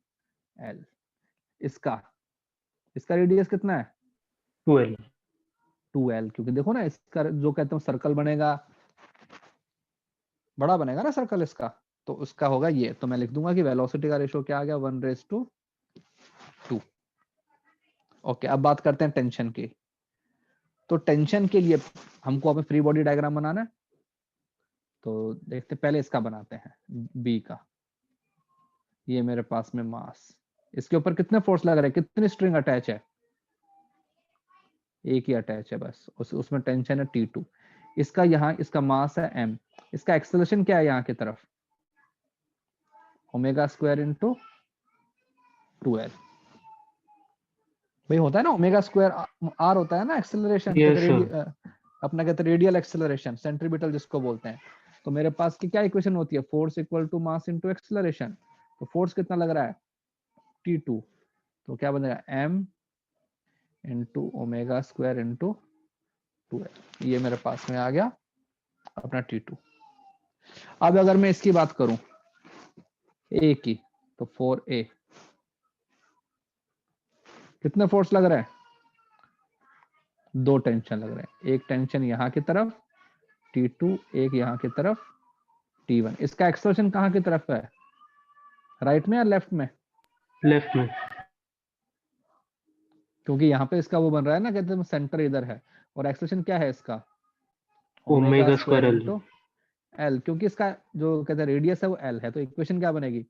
एल। इसका इसका रेडियस कितना है, 2L। 2l, क्योंकि देखो ना इसका जो कहते हैं सर्कल बनेगा, बड़ा बनेगा ना सर्कल इसका, तो उसका होगा ये। तो मैं लिख दूंगा कि वेलोसिटी का रेशियो क्या आ गया, 1:2। ओके, अब बात करते हैं टेंशन की। तो टेंशन के लिए हमको अपने फ्री बॉडी डायग्राम बनाना है, तो देखते पहले इसका बनाते हैं, बी का। ये मेरे पास में मास, इसके ऊपर कितने फोर्स लग रहे हैं, कितनी स्ट्रिंग अटैच है, एक ही अटैच है बस, उसमें टेंशन है T2। इसका यहाँ इसका मास है m, इसका एक्सेलरेशन क्या है यहाँ की तरफ, ओमेगा स्क्वायर इंटू 2l। भाई होता है ना ओमेगा स्क्वायर r होता है ना एक्सेलरेशन, यस सर। अपना कहते हैं रेडियल एक्सेलरेशन, सेंट्रीपिटल जिसको बोलते हैं। तो मेरे पास की क्या इक्वेशन होती है, force equal to mass into acceleration. तो फोर्स कितना लग रहा है, T2, तो क्या बनेगा m into omega square into 2l। ये मेरे पास में आ गया अपना T2। अब अगर मैं इसकी बात करूं A की, तो 4A, कितने फोर्स लग रहे हैं, दो टेंशन लग रहे हैं, एक टेंशन यहाँ की तरफ T2, एक यहाँ की तरफ T1। इसका एक्सेलरेशन कहाँ की तरफ है, राइट में या लेफ्ट में, लेफ्ट में। क्योंकि यहाँ पे इसका वो बन रहा है ना, कहते हैं सेंटर इधर है, और एक्सेलरेशन क्या है इसका, omega omega square square L। Into L, क्योंकि इसका जो कहते हैं रेडियस है वो एल है। तो इक्वेशन क्या बनेगी,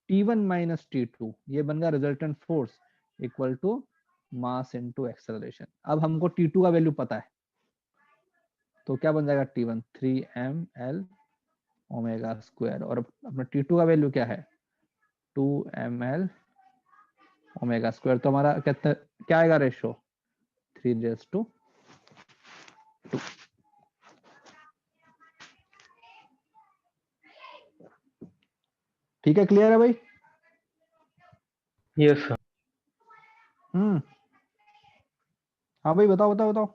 T1 माइनस T2, ये बन गया resultant force equal to mass into acceleration. अब हमको T2 का वैल्यू पता है, तो क्या बन जाएगा T1 3ml ओमेगा स्क्वायर, और अपना T2 का वैल्यू क्या है 2ml ओमेगा स्क्वायर। तो हमारा क्या आएगा रेशो 3^2। ठीक है, क्लियर है भाई? Yes sir. हाँ भाई, बताओ बताओ बताओ,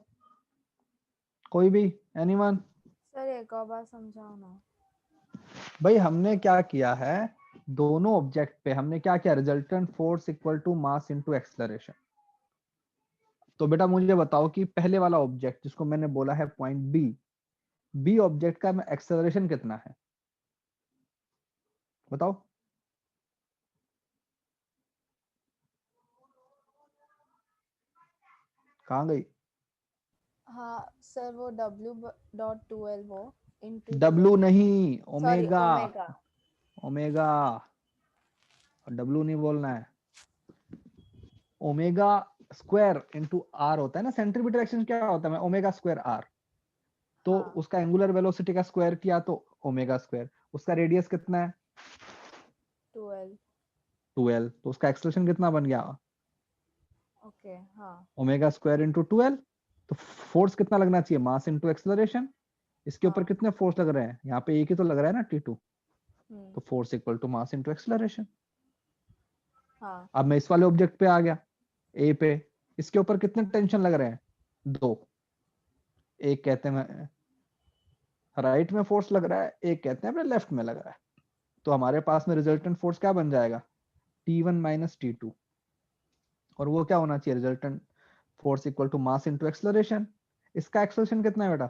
कोई भी, एनीवन? सर एक और बार समझाओ ना। भाई हमने क्या किया है, दोनों ऑब्जेक्ट पे हमने क्या किया, resultant force equal to mass into acceleration. तो बेटा मुझे बताओ कि पहले वाला ऑब्जेक्ट जिसको मैंने बोला है पॉइंट बी ऑब्जेक्ट का एक्सेलरेशन कितना है, बताओ। कहाँ गई? हाँ सर वो W.12 वो इनटू डब्लू नहीं, sorry omega. Omega. Omega, W नहीं बोलना है। ओमेगा स्क्वायर इंटू आर होता है ना, सेंट्रीपिटल एक्शन क्या होता है, मैं ओमेगा स्क्वायर आर। तो हाँ। उसका एंगुलर वेलोसिटी का स्क्वायर किया तो ओमेगा स्क्वायर। उसका रेडियस कितना है? 12। तो उसका एक्सेलरेशन कितना बन गया? ओके हाँ। Omega square into 12। तो फोर्स कितना लगना चाहिए, मास इंटू एक्सेलरेशन। इसके ऊपर हाँ। कितने फोर्स लग रहे हैं, यहाँ पे एक ही तो लग रहा है ना, T2। तो force equal to mass into acceleration. हाँ। अब मैं इस वाले ऑब्जेक्ट पे आ गया, ए पे। इसके ऊपर कितने टेंशन लग रहे हैं, 2। एक कहते हैं राइट में फोर्स लग रहा है, एक कहते हैं अपने लेफ्ट में लग रहा है। तो हमारे पास में रिजल्टेंट फोर्स क्या बन जाएगा, T1 माइनस T2। और वो क्या होना चाहिए, resultant force equal to mass into acceleration. इसका एक्सेलरेशन कितना है बेटा?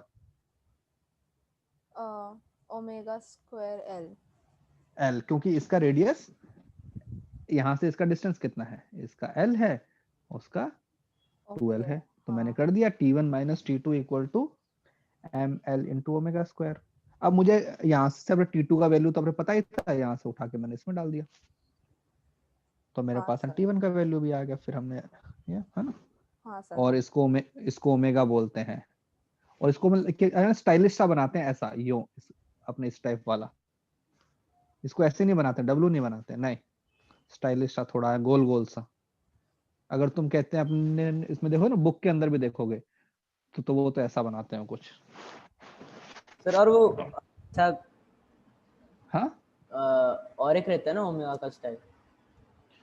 Omega square L. L, क्योंकि इसका रेडियस, यहाँ से इसका डिस्टेंस कितना है, इसका L है, उसका 12 है। तो मैंने कर दिया T1 minus T2 equal to ML into omega square. अब मुझे यहाँ से अपने T2 का वैल्यू तो अपने पता ही था, यहाँ से उठा के मैंने इसमें डाल दिया, तो मेरे हाँ पास सर। T1 का वैल्यू भी आ गया। फिर हमने ये है ना, हाँ सर। और इसको ओमेगा बोलते हैं। और इसको स्टाइलिश सा बनाते हैं, ऐसा यो अपने इस टाइप वाला। इसको ऐसे नहीं बनाते, डब्लू नहीं बनाते, नहीं, स्टाइलिश सा थोड़ा है, गोल गोल सा। अगर तुम कहते हैं अपने इसमें देखो ना, बुक के अंदर भी देखोगे तो वो तो ऐसा बनाते हैं कुछ। सर और वो अच्छा हाँ और एक रहता है ना ओमेगा का स्टाइल,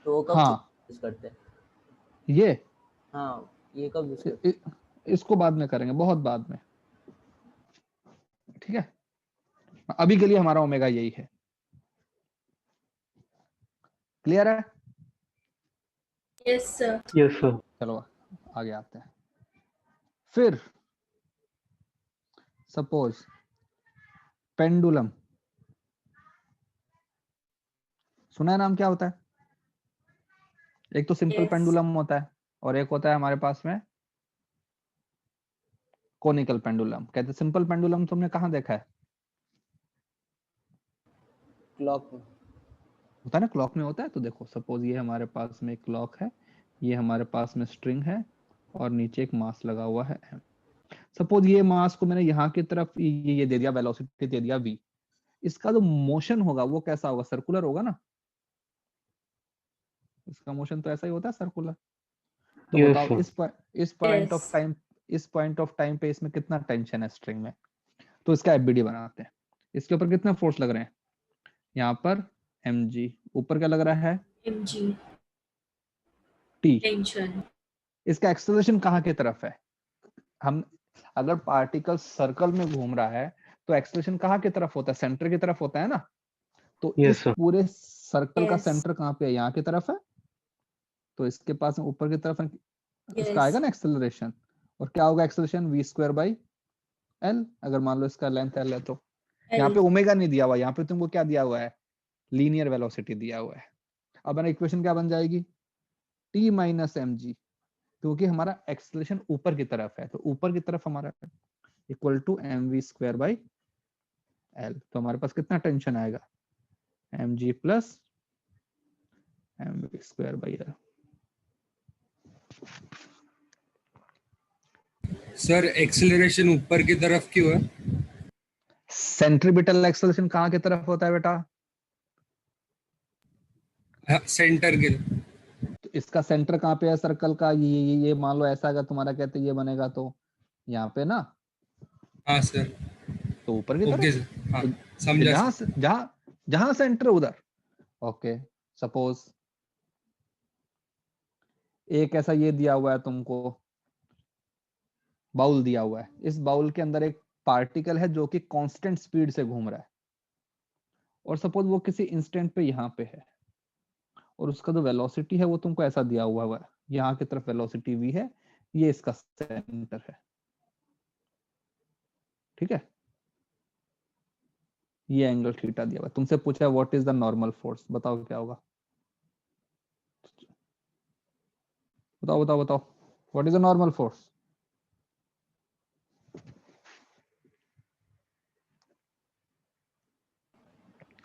तो वो कब हाँ, यूज करते हैं? ये हाँ ये कब यूज इ, करते हैं? इसको बाद में करेंगे, बहुत बाद में, ठीक है। अभी के लिए हमारा ओमेगा यही है, क्लियर है? Yes sir. Yes sir. चलो आगे आते हैं। फिर सपोज पेंडुलम, सुना है नाम, क्या होता है? एक तो सिंपल Yes. पेंडुलम होता है, और एक होता है हमारे पास में कोनिकल पेंडुलम। कहते हैं सिंपल पेंडुलम तुमने कहाँ देखा है? क्लॉक में। होता है ना, क्लॉक में होता है। तो देखो सपोज ये हमारे पास में एक क्लॉक है, ये हमारे पास में स्ट्रिंग है, और नीचे एक मास लगा हुआ है। सपोज ये मास को मैंने यहाँ की तरफ ये दे दिया, वेलोसिटी दे दिया v। इसका जो मोशन होगा वो कैसा होगा, सर्कुलर होगा ना। इसका मोशन तो ऐसा ही होता है, सर्कुलर। तो यस बताओ सर। इस पॉइंट ऑफ Yes. टाइम, इस पॉइंट ऑफ टाइम पे इसमें कितना टेंशन है स्ट्रिंग में। तो इसका एफबीडी बनाते हैं। इसके ऊपर कितने फोर्स लग रहे हैं, यहाँ पर mg, ऊपर क्या लग रहा है, mg t। टेंशन। इसका एक्सेलरेशन कहाँ की तरफ है, हम अगर पार्टिकल सर्कल में घूम रहा है तो एक्सेलरेशन कहाँ की तरफ होता है, सेंटर की तरफ होता है ना। तो यस इस सर। पूरे सर्कल का Yes. सेंटर कहाँ पे है, यहाँ की तरफ है। तो इसके पास में ऊपर की तरफ इसका Yes. आएगा ना एक्सेलरेशन। और क्या होगा acceleration, v square by L. अगर मान लो इसका लेंथ एल है तो यहाँ पे L. ओमेगा नहीं दिया हुआ, यहाँ पे तुमको क्या दिया हुआ है, लीनियर वेलोसिटी दिया हुआ है। अब मेरा इक्वेशन क्या बन जाएगी, t माइनस एम जी, क्योंकि हमारा एक्सेलरेशन ऊपर की तरफ है, तो ऊपर की तरफ हमारा equal to M we square by l. तो हमारे पास कितना टेंशन आएगा, m g plus m we square by l. Sir acceleration ऊपर की तरफ क्यों है? सेंट्रीपिटल एक्सेलरेशन कहाँ की तरफ होता है बेटा, सेंटर के। तो इसका सेंटर कहाँ पे है सर्कल का? ये मान लो ऐसा, अगर तुम्हारा कहते ये बनेगा तो यहाँ पे ना, हाँ सर, तो ऊपर की ओके तरफ। सर, हाँ तो समझा जहां सर। से जहां सेंटर उधर। ओके, सपोज एक ऐसा ये दिया हुआ है तुमको, बाउल दिया हुआ है, इस बाउल के अंदर एक पार्टिकल है जो कि कांस्टेंट स्पीड से घूम रहा है, और सपोज वो किसी इंस्टेंट पे यहाँ पे है, और उसका जो वेलोसिटी है वो तुमको ऐसा दिया हुआ है, यहाँ की तरफ वेलोसिटी v है, ये इसका सेंटर है। ठीक है, ये एंगल थीटा दिया हुआ है। तुमसे पूछा है what is the normal force, बताओ क्या होगा? बताओ बताओ बताओ, what is the normal force?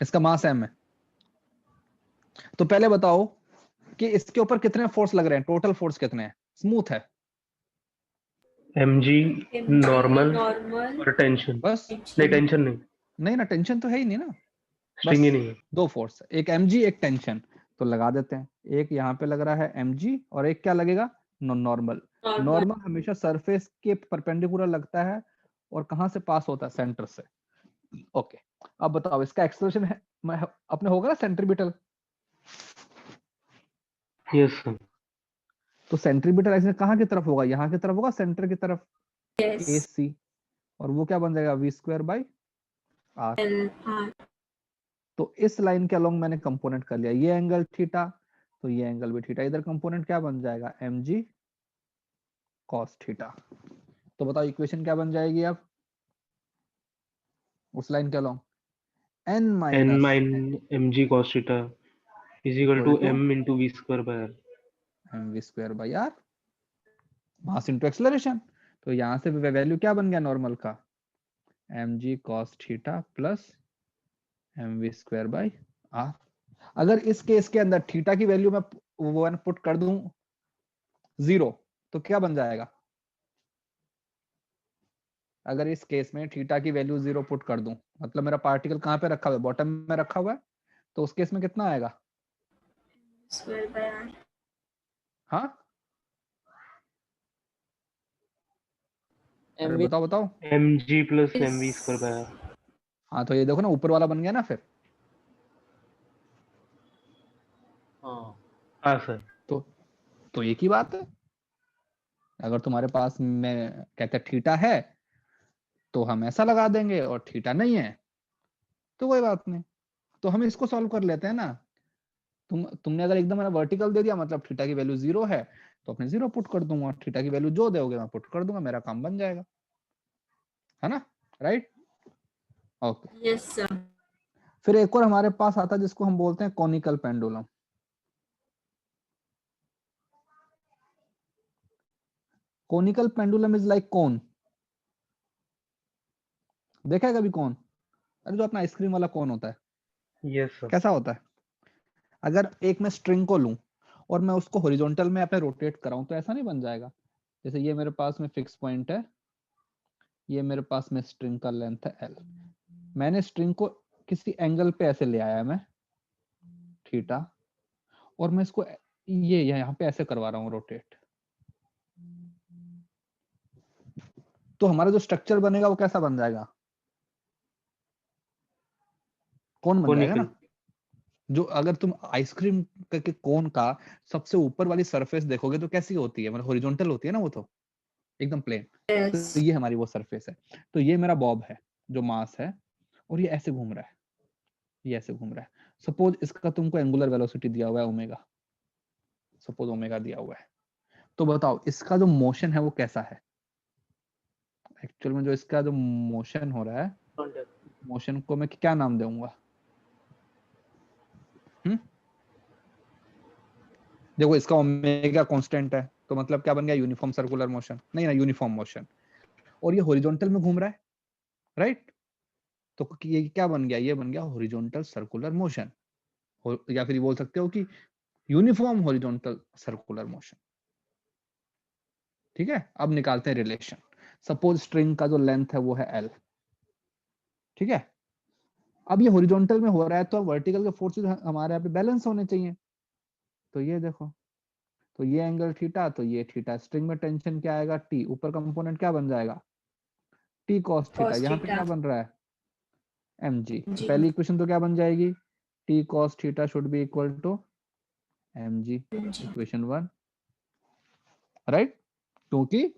इसका मास m है। तो पहले बताओ कि इसके ऊपर कितने फोर्स लग रहे हैं, टोटल फोर्स कितने हैं? स्मूथ है mg नॉर्मल नॉर्मल और टेंशन। बस। नहीं टेंशन नहीं, नहीं ना, टेंशन तो है ही नहीं ना, स्ट्रिंग ही बस नहीं है। दो फोर्स, एक mg एक टेंशन। तो लगा देते हैं, एक यहाँ पे लग रहा है mg और एक क्या लगेगा? नॉर्मल। नॉर्मल हमेशा सरफेस के परपेंडिकुलर लगता है, और कहां से पास होता है? सेंटर से। ओके, अब बताओ इसका एक्सेलरेशन है अपने होगा ना सेंट्रीपिटल। Yes sir. तो सेंट्रीपिटल एक्सेलरेशन कहाँ की तरफ होगा? यहाँ की तरफ होगा, सेंटर की तरफ, यस AC। और वो क्या बन जाएगा? v²/r। तो इस लाइन के अलोंग मैंने कंपोनेंट कर लिया, ये एंगल थीटा, तो ये एंगल भी थीटा। इधर कंपोनेंट क्या बन जाएगा? mg cos theta. तो बताओ इक्वेशन क्या बन जाएगी अब उस लाइन के along? n n minus mine mg cos theta is equal to m into v²/r। mv²/r, mass into acceleration. तो यहां से वैल्यू क्या बन गया नॉर्मल का? mg cos theta plus mv²/r। अगर इस केस के अंदर थीटा की वैल्यू मैं वो पुट कर दूं 0, तो क्या बन जाएगा? अगर इस केस में थीटा की वैल्यू 0 पुट कर दूं, मतलब मेरा पार्टिकल कहां पे रखा हुआ है? बॉटम में रखा हुआ है, तो उस केस में कितना आएगा? स्क्वायर हाँ अरे mv बताओ बताओ। mg plus mv²/r। हाँ तो ये देखो ना, ऊपर वाला बन गया ना फिर। हाँ हाँ सर। तो एक ही बात है। अगर तुम्हारे पास में कहते थीटा है तो हम ऐसा लगा देंगे, और थीटा नहीं है तो कोई बात नहीं, तो हम इसको सॉल्व कर लेते हैं ना। तुमने अगर एकदम वर्टिकल दे दिया, मतलब थीटा की वैल्यू 0 है, तो अपने 0 पुट कर दूंगा, थीटा की वैल्यू जो दोगे मैं पुट कर दूंगा, मेरा काम बन जाएगा, है ना? Right, okay. यस सर फिर एक और हमारे पास आता है जिसको हम बोलते हैं conical pendulum. Conical pendulum is like cone. देखा है कभी कोन? अरे जो अपना आइसक्रीम वाला कोन होता है, यस सर। कैसा होता है? अगर एक मैं स्ट्रिंग को लूं और मैं उसको हॉरिजॉन्टल में अपने रोटेट कराऊं, तो ऐसा नहीं बन जाएगा? जैसे ये मेरे पास में फिक्स पॉइंट है, ये मेरे पास में स्ट्रिंग का लेंथ है l, मैंने स्ट्रिंग को किसी एंगल पे ऐसे ले आया मैं थीटा, और मैं इसको ये यहाँ पे ऐसे करवा रहा हूँ रोटेट, तो हमारा जो स्ट्रक्चर बनेगा वो कैसा बन जाएगा? कौन बन जाएगा कोनिकल। ना। जो अगर तुम आइसक्रीम के कोन का सबसे ऊपर वाली सरफेस देखोगे तो कैसी होती है? मतलब हॉरिजॉन्टल होती है ना, वो तो एकदम प्लेन। यस तो ये हमारी वो सरफेस है। तो ये मेरा बॉब है जो मास है, और ये ऐसे घूम रहा है, ये ऐसे घूम रहा है। सपोज इसका तुमको एंगुलर वेलोसिटी दिया हुआ है ओमेगा, सपोज ओमेगा दिया हुआ है, तो बताओ इसका जो मोशन है वो कैसा है? एक्चुअल में जो इसका जो मोशन हो रहा है, मोशन को मैं क्या नाम दूंगा? देखो इसका ओमेगा कांस्टेंट है, तो मतलब क्या बन गया? यूनिफॉर्म सर्कुलर मोशन, नहीं ना, यूनिफॉर्म मोशन। और ये हॉरिजॉन्टल में घूम रहा है, राइट? तो ये क्या बन गया? ये बन गया हॉरिजॉन्टल सर्कुलर मोशन, या फिर ये बोल सकते हो कि यूनिफॉर्म हॉरिजॉन्टल सर्कुलर मोशन। ठीक है, अब निकालते हैं रिलेशन। सपोज स्ट्रिंग का जो लेंथ है वो है l, ठीक है। अब ये हॉरिजॉन्टल में हो रहा है, तो वर्टिकल के फोर्सेस हमारे यहाँ पे बैलेंस होने चाहिए। तो ये देखो, तो ये एंगल थीटा, तो ये थीटा। स्ट्रिंग में टेंशन क्या आएगा, टी। ऊपर कंपोनेंट क्या बन जाएगा, टी कॉस थीटा। Cos यहाँ पे theta. क्या बन रहा है, एम जी। तो जी. पहली इक्वेशन तो क्या बन जाएगी, T cos theta should be equal to m g, g. Equation 1, right. क्योंकि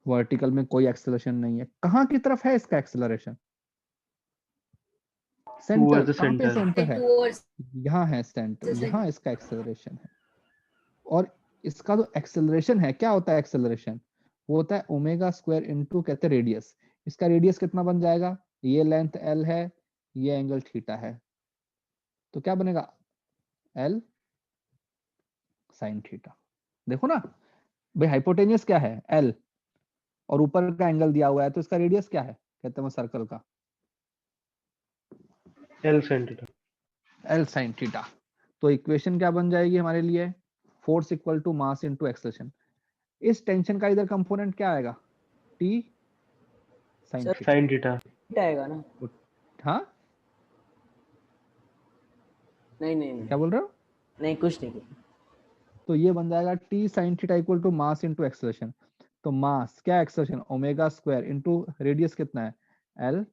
वर्टिकल में कोई एक्सेलरेशन नहीं है। कहाँ की तरफ है इसका एक्सेलरेशन, सेंटर। Towards the कहाँ पे center. सेंटर है, Towards यहाँ है सेंटर, the यहाँ center. इसका एक्सेलरेशन है। और इसका जो एक्सेलरेशन है, क्या होता है एक्सेलरेशन, वो होता है ओमेगा स्क्वायर इनटू कहते हैं रेडियस। इसका रेडियस कितना बन जाएगा, ये लेंथ एल है, ये एंगल थीटा है, तो क्या बनेगा, एल साइन थीटा। देखो ना भाई, हाइपोटेनियस क्या है, एल, और ऊपर का एंगल दिया हुआ है, तो इसका रेडियस क्या है, कहते हैं सर्कल का, L sin theta. L sine theta. तो इक्वेशन क्या बन जाएगी हमारे लिए, force equal to mass into acceleration. इस टेंशन का इधर कंपोनेंट क्या आएगा, T sine sir theta. Sin theta. Theta आएगा ना? हाँ, नहीं नहीं नहीं, क्या बोल रहे हो, नहीं कुछ नहीं, कुछ नहीं। तो ये बन जाएगा T sine theta equal to mass into acceleration. तो मास क्या, acceleration omega square into radius कितना है, एल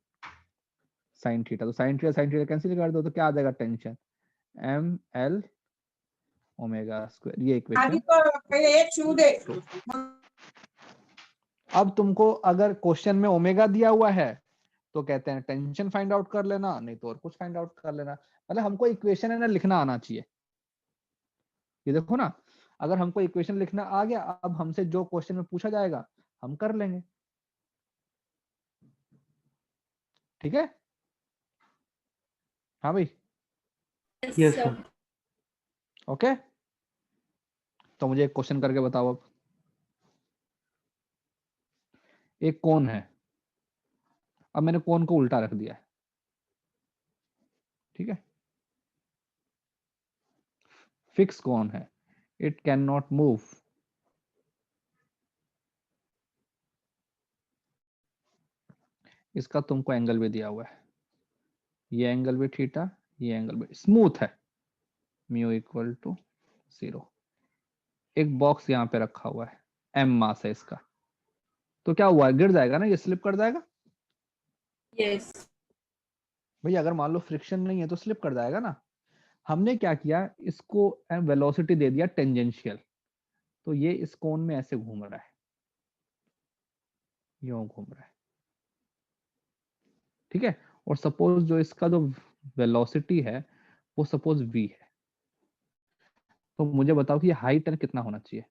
साइन थीटा। तो साइन थीटा कैंसिल कर दो, तो क्या आ जाएगा, tension M L omega square. ये इक्वेशन। अब तुमको अगर क्वेश्चन में ओमेगा दिया हुआ है तो कहते हैं टेंशन फाइंड आउट कर लेना, नहीं तो और कुछ फाइंड आउट कर लेना। मतलब हमको इक्वेशन है ना लिखना आना चाहिए। ये देखो ना, अगर हमको इक्वेशन लिखना आ गया, अब हमसे जो क्वेश्चन में पूछा जाएगा हम कर लेंगे, ठीक है। हाँ भाई, Yes, Yes, sir. sir. Okay. तो मुझे एक क्वेश्चन करके बताओ। अब एक कोन है, अब मैंने कोन को उल्टा रख दिया है, ठीक है। फिक्स कोन है, इट कैन नॉट मूव। इसका तुमको एंगल भी दिया हुआ है, ये एंगल भी थीटा, ये एंगल भी स्मूथ है, म्यू इक्वल टू 0। एक बॉक्स यहाँ पे रखा हुआ है, एम मास है इसका, तो क्या हुआ, गिर जाएगा ना, ये स्लिप कर जाएगा। Yes. भैया अगर मान लो फ्रिक्शन नहीं है तो स्लिप कर जाएगा ना। हमने क्या किया, इसको वेलोसिटी दे दिया टेंजेंशियल, तो ये इस कोन में ऐसे घूम रहा है, यूं घूम रहा है, ठीक है। और सपोज जो इसका जो वेलोसिटी है वो सपोज v है, तो मुझे बताओ कि ये हाइट कितना होना चाहिए,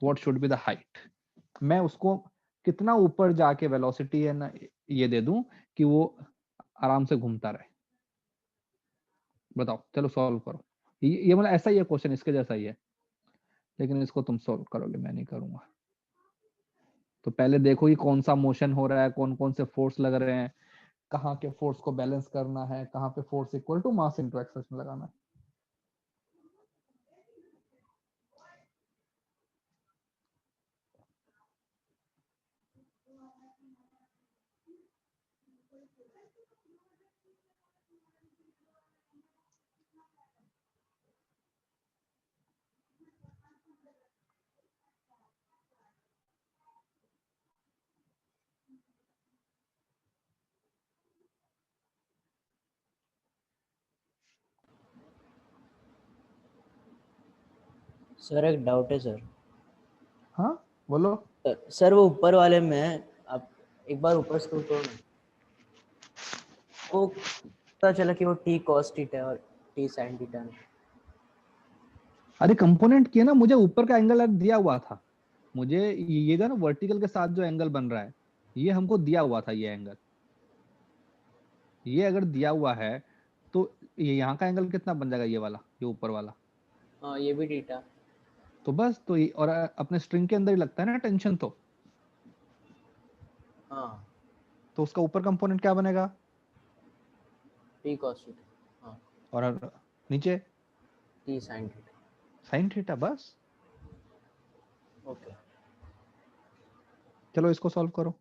what should be the height. मैं उसको कितना ऊपर जाके वेलोसिटी है ना ये दे दूं कि वो आराम से घूमता रहे। बताओ, चलो सॉल्व करो। ये मतलब ऐसा ही है क्वेश्चन, इसके जैसा ही है, लेकिन इसको तुम सॉल्व करोगे, मैं नहीं करूंगा। तो पहले देखो कि कौन सा मोशन हो रहा है, कौन कौन से फोर्स लग रहे हैं, कहाँ के फोर्स को बैलेंस करना है, कहाँ पे force equal to mass into acceleration लगाना है। सर एक डाउट है सर। हाँ बोलो। सर वो ऊपर वाले में आप एक बार ऊपर स्क्रॉल करो ना, वो पता चला कि वो टी कॉस थीटा और टी साइन थीटा है। अरे कंपोनेंट किया ना, मुझे ऊपर का एंगल दिया हुआ था, मुझे ये था ना वर्टिकल के साथ जो एंगल बन रहा है, ये हमको दिया हुआ था ये एंगल। ये अगर दिया हुआ है तो ये यहाँ का एंगल कितना बन जाएगा, ये वाला, ये ऊपर वाला। हाँ ये भी थीटा। तो बस, तो ये और अपने स्ट्रिंग के अंदर ही लगता है ना टेंशन, हाँ तो उसका ऊपर कंपोनेंट क्या बनेगा, टी कॉस थीटा। हाँ और नीचे T sine theta. Sine theta. बस, ओके। चलो इसको सॉल्व करो।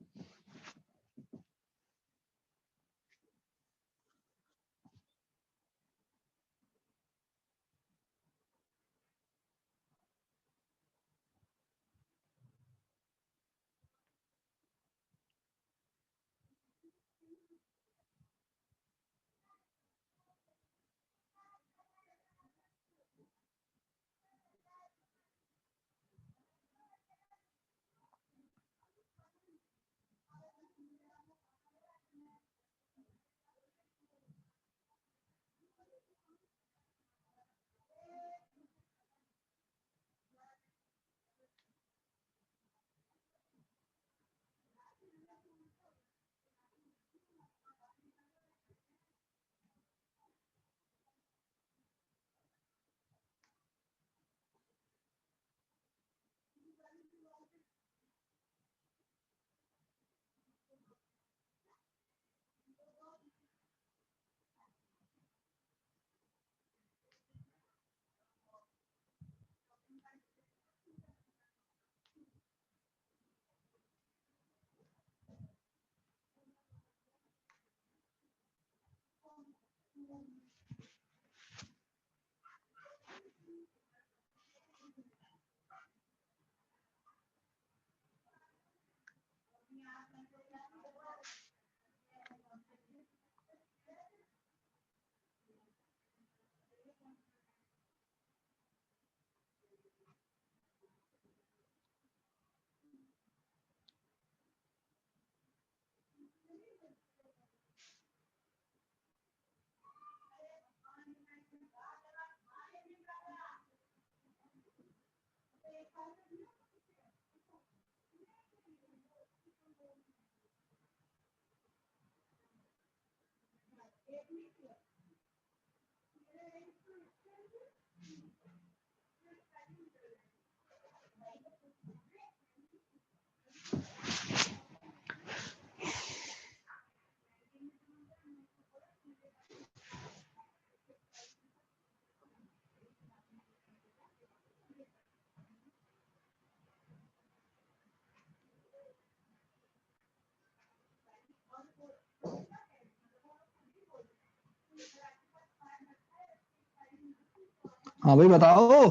हाँ भाई बताओ,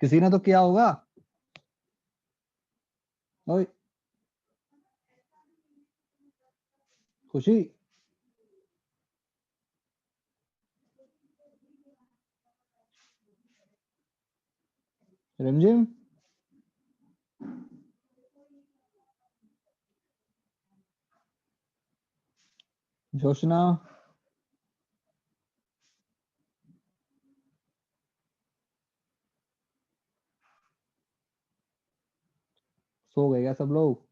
किसी ने तो किया होगा। ओए खुशी, रिमझिम, जोशना, सो गए क्या सब लोग?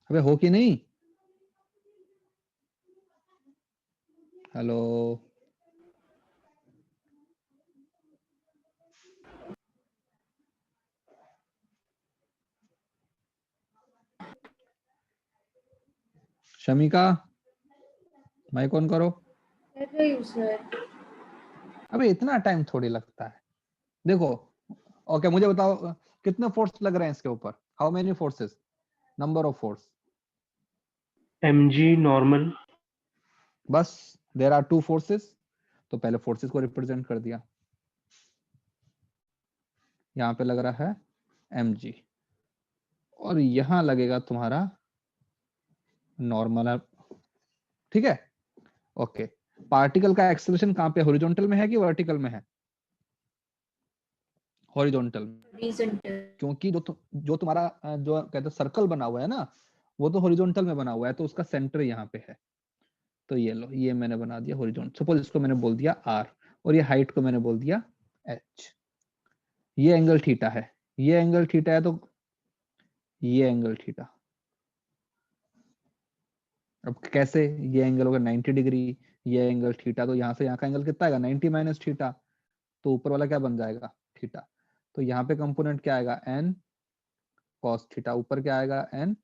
अबे हो कि नहीं? हेलो, शमिका, माइक ऑन करो। कर रही हूँ सर। अबे इतना टाइम थोड़ी लगता है। देखो, ओके मुझे बताओ कितने फोर्स लग रहे हैं इसके ऊपर? How many forces, number of force? mg normal. बस, देयर आर 2 फोर्सेस, तो पहले फोर्सेस को रिप्रेजेंट कर दिया। यहाँ पे लग रहा है mg, और यहां लगेगा तुम्हारा नॉर्मल, ठीक है? ओके, पार्टिकल का एक्सेलरेशन कहाँ पे, हॉरिजॉन्टल में है कि वर्टिकल में है? हॉरिजॉन्टल में, हॉरिजॉन्टल। क्योंकि जो तुम्हारा जो कहते हैं सर्कल बना हुआ है ना, वो तो हॉरिजॉन्टल में बना हुआ है, तो उसका सेंटर यहाँ पे है। तो ये लो, ये मैंने बना दिया हॉरिजॉन्टल। सपोज इसको मैंने बोल दिया r, और ये हाइट को मैंने बोल दिया h। ये एंगल थीटा है, ये एंगल थीटा है, तो ये एंगल थीटा। अब कैसे? ये एंगल होगा 90 डिग्री, ये एंगल थीटा, तो यहाँ से यहाँ का एंगल कितना आएगा? 90 माइनस थीटा, तो ऊपर वाला क्या बन जाएगा? थीटा। तो यहाँ पे कंपोनेंट क्या आएगा? n cos थीटा, ऊपर क्या आएगा? n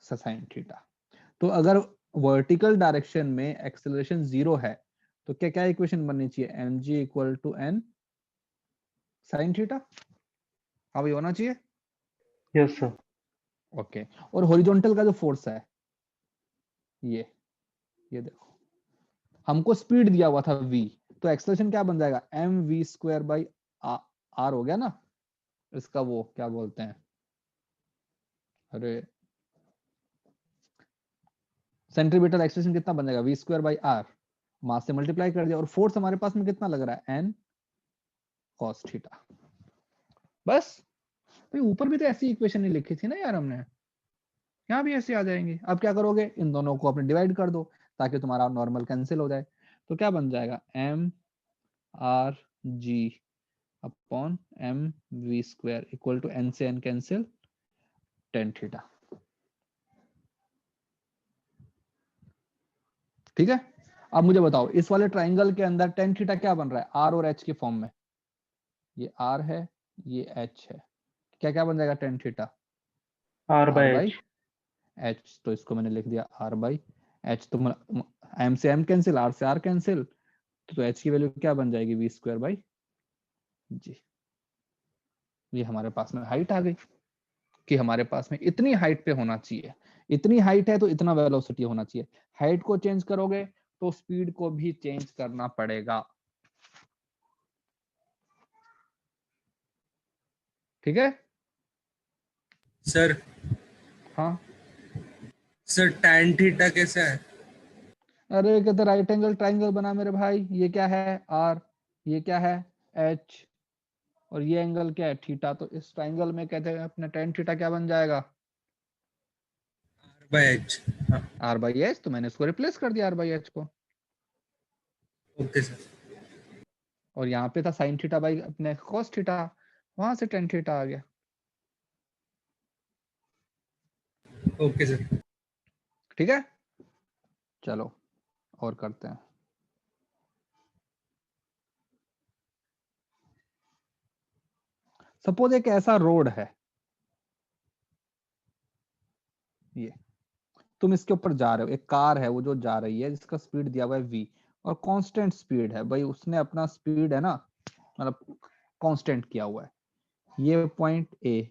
sin theta. तो अगर वर्टिकल डायरेक्शन में एक्सेलरेशन 0 है, तो क्या क्या इक्वेशन बननी चाहिए? mg equal to n sin theta. हाँ भाई, होना चाहिए। Yes sir. ओके, और हॉरिजॉन्टल का जो फोर्स है, ये देखो, हमको स्पीड दिया हुआ था v, तो एक्सेलरेशन क्या बन जाएगा? mv स्क्वायर बाई r हो गया ना। इसका वो क्या बोलते हैं, अरे सेंट्रीपिटल एक्सेलरेशन कितना बन जाएगा? v स्क्वायर बाई r, मास से मल्टीप्लाई कर दिया, और फोर्स हमारे पास में कितना लग रहा है? n cos theta. बस भाई, ऊपर भी तो ऐसी इक्वेशन नहीं लिखी थी ना यार हमने, यहाँ भी ऐसे आ जाएंगे। अब क्या करोगे? इन दोनों को अपने डिवाइड कर दो, ताकि तुम्हारा नॉर्मल कैंसिल हो जाए। तो क्या बन जाएगा? m r g upon m v square equal to n से n कैंसिल tan थीटा। ठीक है, अब मुझे बताओ, इस वाले ट्राइंगल के अंदर tan थीटा क्या बन रहा है? r और h के फॉर्म में। ये r है, ये h है, क्या क्या बन जाएगा tan theta? r r by by h। h। तो इसको मैंने लिख दिया r बाई h। तो m से m कैंसिल, r से r कैंसिल, तो h की वैल्यू क्या बन जाएगी? v square by G. ये हमारे पास में हाइट आ गई, कि हमारे पास में इतनी हाइट पे होना चाहिए। इतनी हाइट है तो इतना वेलोसिटी होना चाहिए। हाइट को चेंज करोगे तो स्पीड को भी चेंज करना पड़ेगा। ठीक है सर हाँ। सर tan थीटा कैसा है? अरे कहते राइट एंगल ट्राइंगल बना मेरे भाई। ये क्या है? r, ये क्या है? h, और ये एंगल क्या है? थीटा। तो इस ट्राइंगल में कहते हैं अपना tan थीटा क्या बन जाएगा? r by h। हाँ r बाई एच। तो मैंने इसको रिप्लेस कर दिया r बाई एच को, ओके सर। और यहाँ पे था sin थीटा बाई अपने cos थीटा। वहां से tan थीटा आ गया। Okay sir. ठीक है, चलो और करते हैं। सपोज एक ऐसा रोड है, ये तुम इसके ऊपर जा रहे हो, एक कार है वो जो जा रही है, जिसका स्पीड दिया हुआ है v और कांस्टेंट स्पीड है भाई, उसने अपना स्पीड है ना मतलब कांस्टेंट किया हुआ है। ये पॉइंट ए,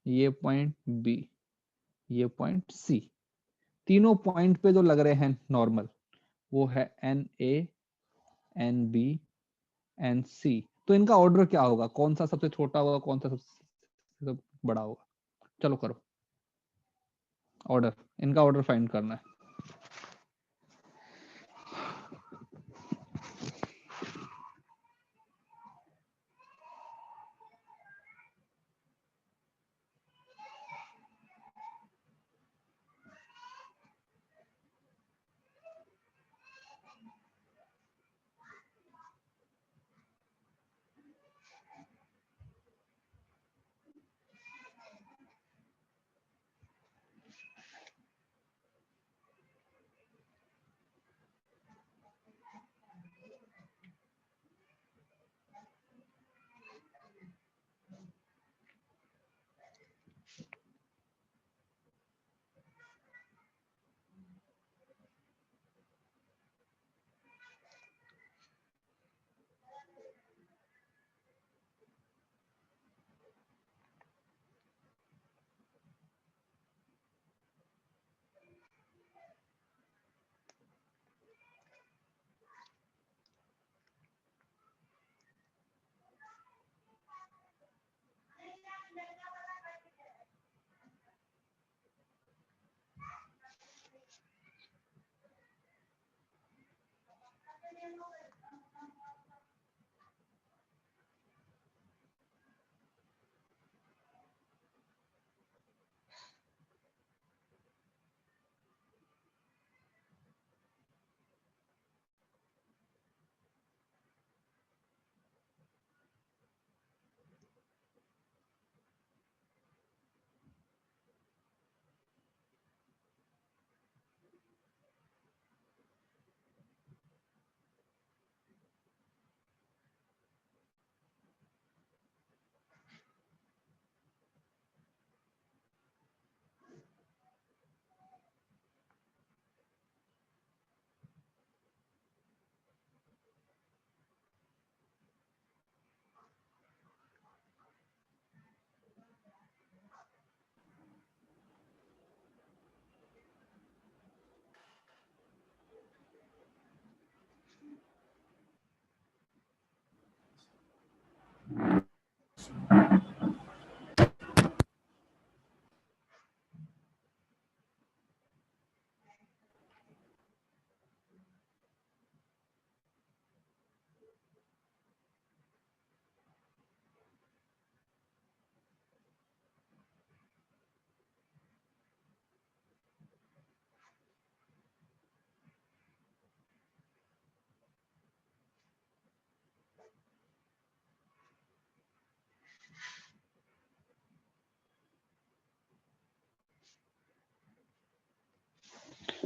ये पॉइंट बी, ये पॉइंट सी, तीनों पॉइंट पे जो लग रहे हैं नॉर्मल वो है N A, N B, N C. तो इनका ऑर्डर क्या होगा, कौन सा सबसे छोटा होगा, कौन सा सबसे बड़ा होगा? चलो करो ऑर्डर, इनका ऑर्डर फाइंड करना है।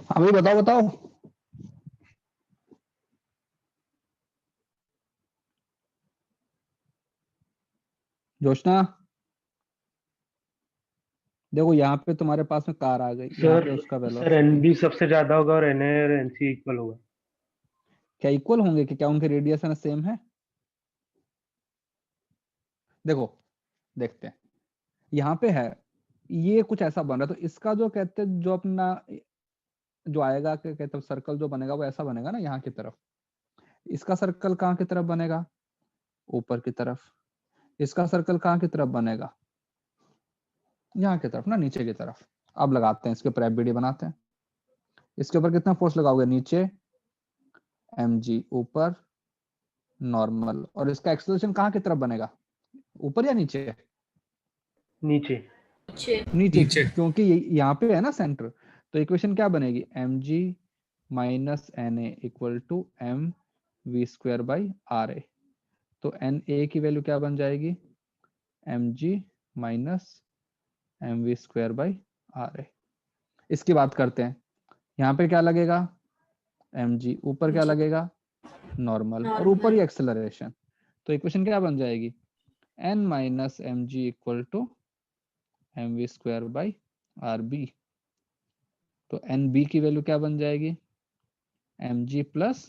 हाँ भाई बताओ बताओ। जोशना देखो यहाँ पे तुम्हारे पास में कार आ गई, यहाँ पे सर उसका सर एन वेलोसिटी बी सबसे ज्यादा होगा और एन ए और एन सी इक्वल होगा। क्या इक्वल होंगे कि क्या उनके रेडियस है ना सेम है? देखो देखते हैं, यहाँ पे है ये कुछ ऐसा बन रहा है, तो इसका जो कहते हैं जो अपना जो आएगा क्या कहते हैं सर्कल जो बनेगा वो ऐसा बनेगा ना यहाँ की तरफ। इसका सर्कल कहाँ की तरफ बनेगा? ऊपर की तरफ। इसका सर्कल कहाँ की तरफ बनेगा? यहाँ की तरफ ना, नीचे की तरफ। अब लगाते हैं इसके ऊपर एफबीडी बनाते हैं। इसके ऊपर कितना फोर्स लगाओगे? नीचे mg, ऊपर नॉर्मल। और इसका एक्सेलरेशन कहाँ की तरफ बनेगा? ऊपर या नीचे? नीचे। नीचे। नीचे, नीचे। क्योंकि यहाँ पे है ना सेंटर। तो इक्वेशन क्या बनेगी? mg minus N A equal to M we square by R A. तो एन ए की वैल्यू क्या बन जाएगी? mg minus mv square by RA। इसकी बात करते हैं, यहाँ पे क्या लगेगा mg, ऊपर क्या mg लगेगा नॉर्मल, और ऊपर ही नॉर्मल एक्सेलरेशन। तो इक्वेशन क्या बन जाएगी n minus mg equal to mv square by RB। तो nb की वैल्यू क्या बन जाएगी mg plus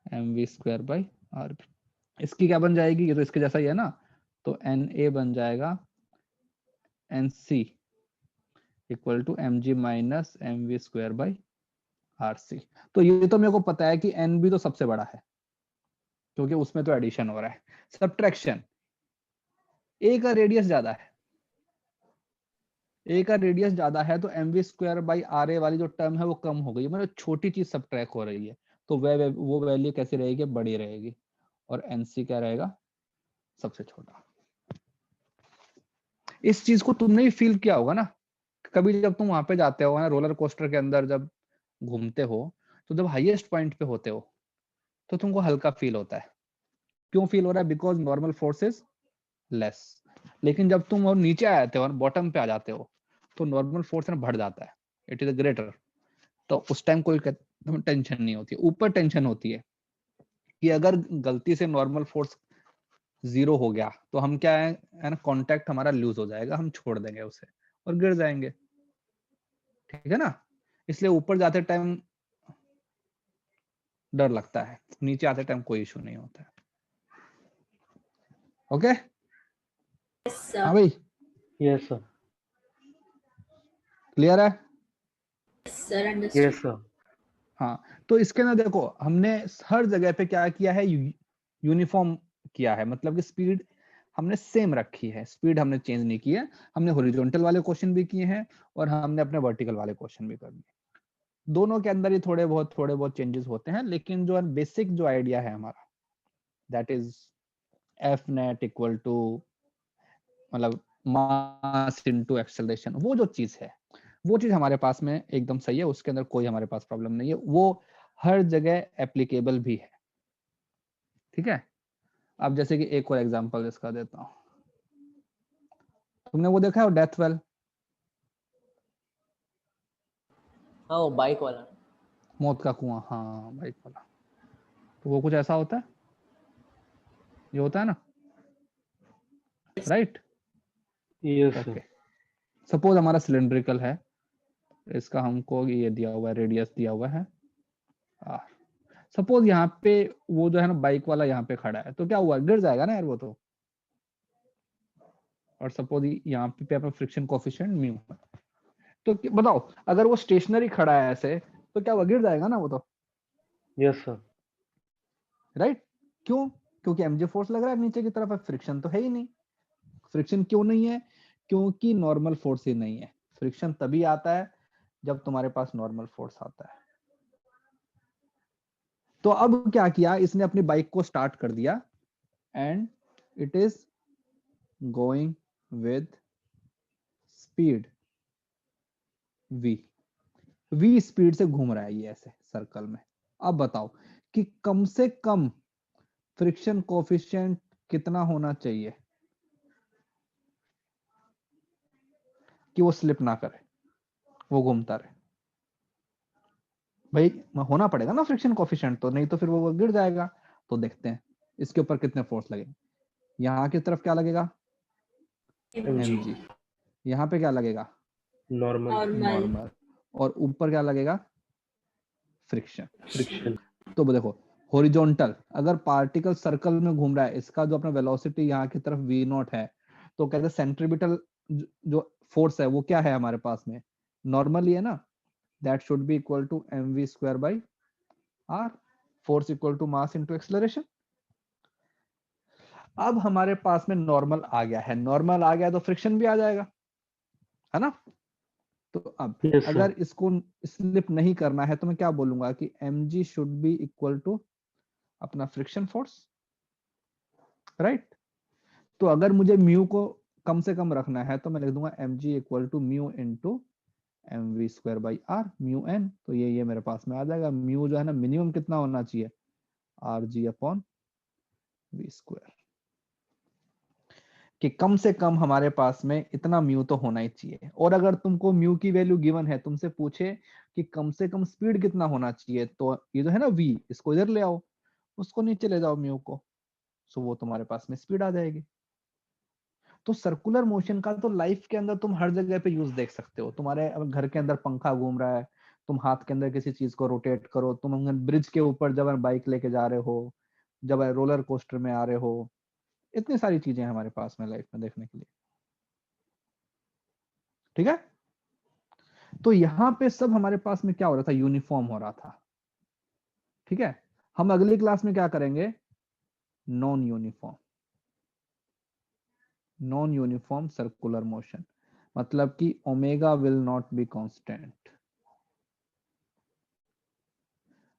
mv square by RB। इसकी क्या बन जाएगी, ये तो इसके जैसा ही है ना, तो na बन जाएगा nc equal to mg minus mv square by RC। तो ये तो मेरे को पता है कि nb तो सबसे बड़ा है क्योंकि उसमें तो एडिशन हो रहा है। सब्ट्रैक्शन, a का रेडियस ज्यादा है, a का रेडियस ज्यादा है तो mv स्क्वायर बाई RA वाली जो टर्म है वो कम हो गई, मतलब छोटी चीज सब्ट्रैक्ट हो रही है, तो वो वैल्यू कैसी रहेगी, बड़ी रहेगी, और nc क्या रहेगा सबसे छोटा। इस चीज को तुमने भी फील किया होगा ना, कभी जब तुम वहां पे जाते हो ना रोलर कोस्टर के अंदर, जब घूमते हो तो जब हाईएस्ट पॉइंट पे होते हो तो तुमको हल्का फील होता है। क्यों फील हो रहा है, because normal force is less. लेकिन जब तुम और नीचे आ जाते हो, बॉटम पे आ जाते हो, तो नॉर्मल फोर्स ना बढ़ जाता है, इट इज अ ग्रेटर। तो उस टाइम कोई टेंशन नहीं होती। ऊपर टेंशन होती है कि अगर गलती से नॉर्मल फोर्स 0 हो गया तो हम क्या है ना, कांटेक्ट हमारा लूज हो जाएगा, हम छोड़ देंगे उसे और गिर जाएंगे, ठीक है ना। इसलिए ऊपर जाते टाइम डर लगता है, नीचे आते टाइम कोई इशू नहीं होता है। ओके yes sir हाँ भाई, यस सर, क्लियर है। yes sir understood yes sir. हाँ, तो इसके अंदर देखो हमने हर जगह पे क्या किया है, यूनिफॉर्म किया है, मतलब कि स्पीड हमने सेम रखी है, स्पीड हमने चेंज नहीं की है। हमने हॉरिजॉन्टल वाले क्वेश्चन भी किए हैं और हमने अपने वर्टिकल वाले क्वेश्चन भी कर दिए। दोनों के अंदर ही थोड़े बहुत चेंजेस होते हैं, लेकिन जो बेसिक जो आइडिया है हमारा, that is F net equal to मतलब मास इनटू एक्सेलरेशन, वो जो चीज है वो चीज हमारे पास में एकदम सही है, उसके अंदर कोई हमारे पास प्रॉब्लम नहीं है, वो हर जगह एप्लीकेबल भी है, ठीक है। अब जैसे कि एक और एग्जांपल इसका देता हूं, तुमने वो देखा है डेथ वेल, हाँ वो बाइक वाला। मौत का कुआं, हाँ बाइक वाला। तो वो कुछ ऐसा होता है, ये होता है ना, right. Yes okay, sir. Suppose हमारा सिलेंड्रिकल है, इसका हमको ये दिया हुआ है, रेडियस दिया हुआ है R। सपोज यहाँ पे वो जो है ना बाइक वाला यहाँ पे खड़ा है, तो क्या हुआ, गिर जाएगा ना यार वो तो। और सपोज यहाँ पे अपना फ्रिक्शन कोफिशिएंट म्यू है, तो बताओ अगर वो स्टेशनरी खड़ा है ऐसे, तो क्या हुआ, गिर जाएगा ना वो तो, यस सर। राइट। क्यों, क्योंकि mg फोर्स लग रहा है नीचे की तरफ है, फ्रिक्शन तो है ही नहीं। फ्रिक्शन क्यों नहीं है, क्योंकि नॉर्मल फोर्स ही नहीं है। फ्रिक्शन तभी आता है जब तुम्हारे पास नॉर्मल फोर्स आता है। तो अब क्या किया इसने, अपनी बाइक को स्टार्ट कर दिया and it is going with speed v speed से घूम रहा है ये ऐसे सर्कल में। अब बताओ कि कम से कम फ्रिक्शन कोफिशिएंट कितना होना चाहिए कि वो स्लिप ना करे, वो घूमता रहे। भाई होना पड़ेगा ना फ्रिक्शन कोफिशिएंट, तो नहीं तो फिर वो गिर जाएगा। तो देखते हैं इसके ऊपर कितने फोर्स लगेंगे। यहाँ की तरफ क्या लगेगा mg mg, यहाँ पे क्या लगेगा नॉर्मल नॉर्मल नॉर्मल, और ऊपर क्या लगेगा फ्रिक्शन। फ्रिक्शन। तो देखो हॉरिजॉन्टल, अगर पार्टिकल सर्कल में घूम रहा है, इसका जो अपना वेलोसिटी यहाँ की तरफ v नॉट है, तो कहते हैं सेंट्रीपिटल जो फोर्स है वो क्या है हमारे पास में, नॉर्मल ही है ना, that should be equal to mv square by r, force equal to mass into acceleration. अब हमारे पास में नॉर्मल आ गया है, नॉर्मल आ गया तो फ्रिक्शन भी आ जाएगा, है ना। तो अब यस सर। अगर इसको स्लिप नहीं करना है तो मैं क्या बोलूंगा कि mg should be equal to अपना फ्रिक्शन फोर्स, राइट। तो अगर मुझे म्यू को कम से कम रखना है तो मैं लिख दूंगा mg equal to mu into mv square by r mu n। तो ये मेरे पास में आ जाएगा, म्यू जो है ना मिनिमम कितना होना चाहिए rg अपॉन v स्क्वायर, कि कम से कम हमारे पास में इतना म्यू तो होना ही चाहिए। और अगर तुमको म्यू की वैल्यू गिवन है, तुमसे पूछे कि कम से कम स्पीड कितना होना चाहिए, तो ये जो है ना v, इसको इधर ले आओ, उसको नीचे ले जाओ म्यू को, सो वो तुम्हारे पास में स्पीड आ जाएगी। तो सर्कुलर मोशन का तो लाइफ के अंदर तुम हर जगह पे यूज देख सकते हो। तुम्हारे घर के अंदर पंखा घूम रहा है, तुम हाथ के अंदर किसी चीज को रोटेट करो, तुम ब्रिज के ऊपर जब बाइक लेके जा रहे हो, जब रोलर कोस्टर में आ रहे हो, इतनी सारी चीजें हैं हमारे पास में लाइफ में देखने के लिए। ठीक है, तो यहाँ पे सब हमारे पास में क्या हो रहा था, यूनिफॉर्म हो रहा था। ठीक है, हम अगली क्लास में क्या करेंगे, non uniform, non uniform circular motion, मतलब कि omega will not be constant.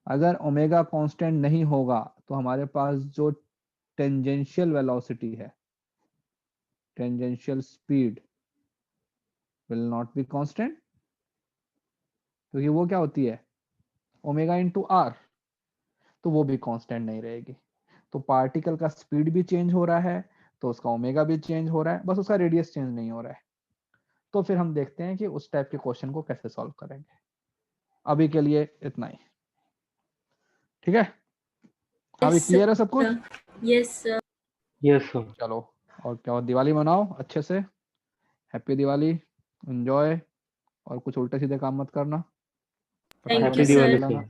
अगर ओमेगा कांस्टेंट नहीं होगा तो हमारे पास जो टेंजेंशियल वेलोसिटी है, tangential speed will not be constant, क्योंकि वो क्या होती है, ओमेगा इंटू आर, तो वो भी कांस्टेंट नहीं रहेगी। तो पार्टिकल का स्पीड भी चेंज हो रहा है, तो उसका ओमेगा भी चेंज हो रहा है, बस उसका रेडियस चेंज नहीं हो रहा है। तो फिर हम देखते हैं कि उस टाइप के क्वेश्चन को कैसे सॉल्व करेंगे। अभी के लिए इतना ही, ठीक है, अभी क्लियर है सब कुछ? Yes sir. Yes sir. चलो, और क्या, और दिवाली मनाओ अच्छे से, हैप्पी दिवाली, एंजॉय, और कुछ उल्टे सीधे काम मत करना। Thank happy you, Diwali sir. Sir.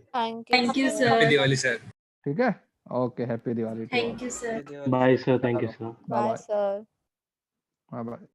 Thank you sir. Happy Diwali sir. ठीक है, okay, happy Diwali to all. Thank you, sir. Bye sir, thank you चलो, sir. Bye bye bye, sir. Bye bye.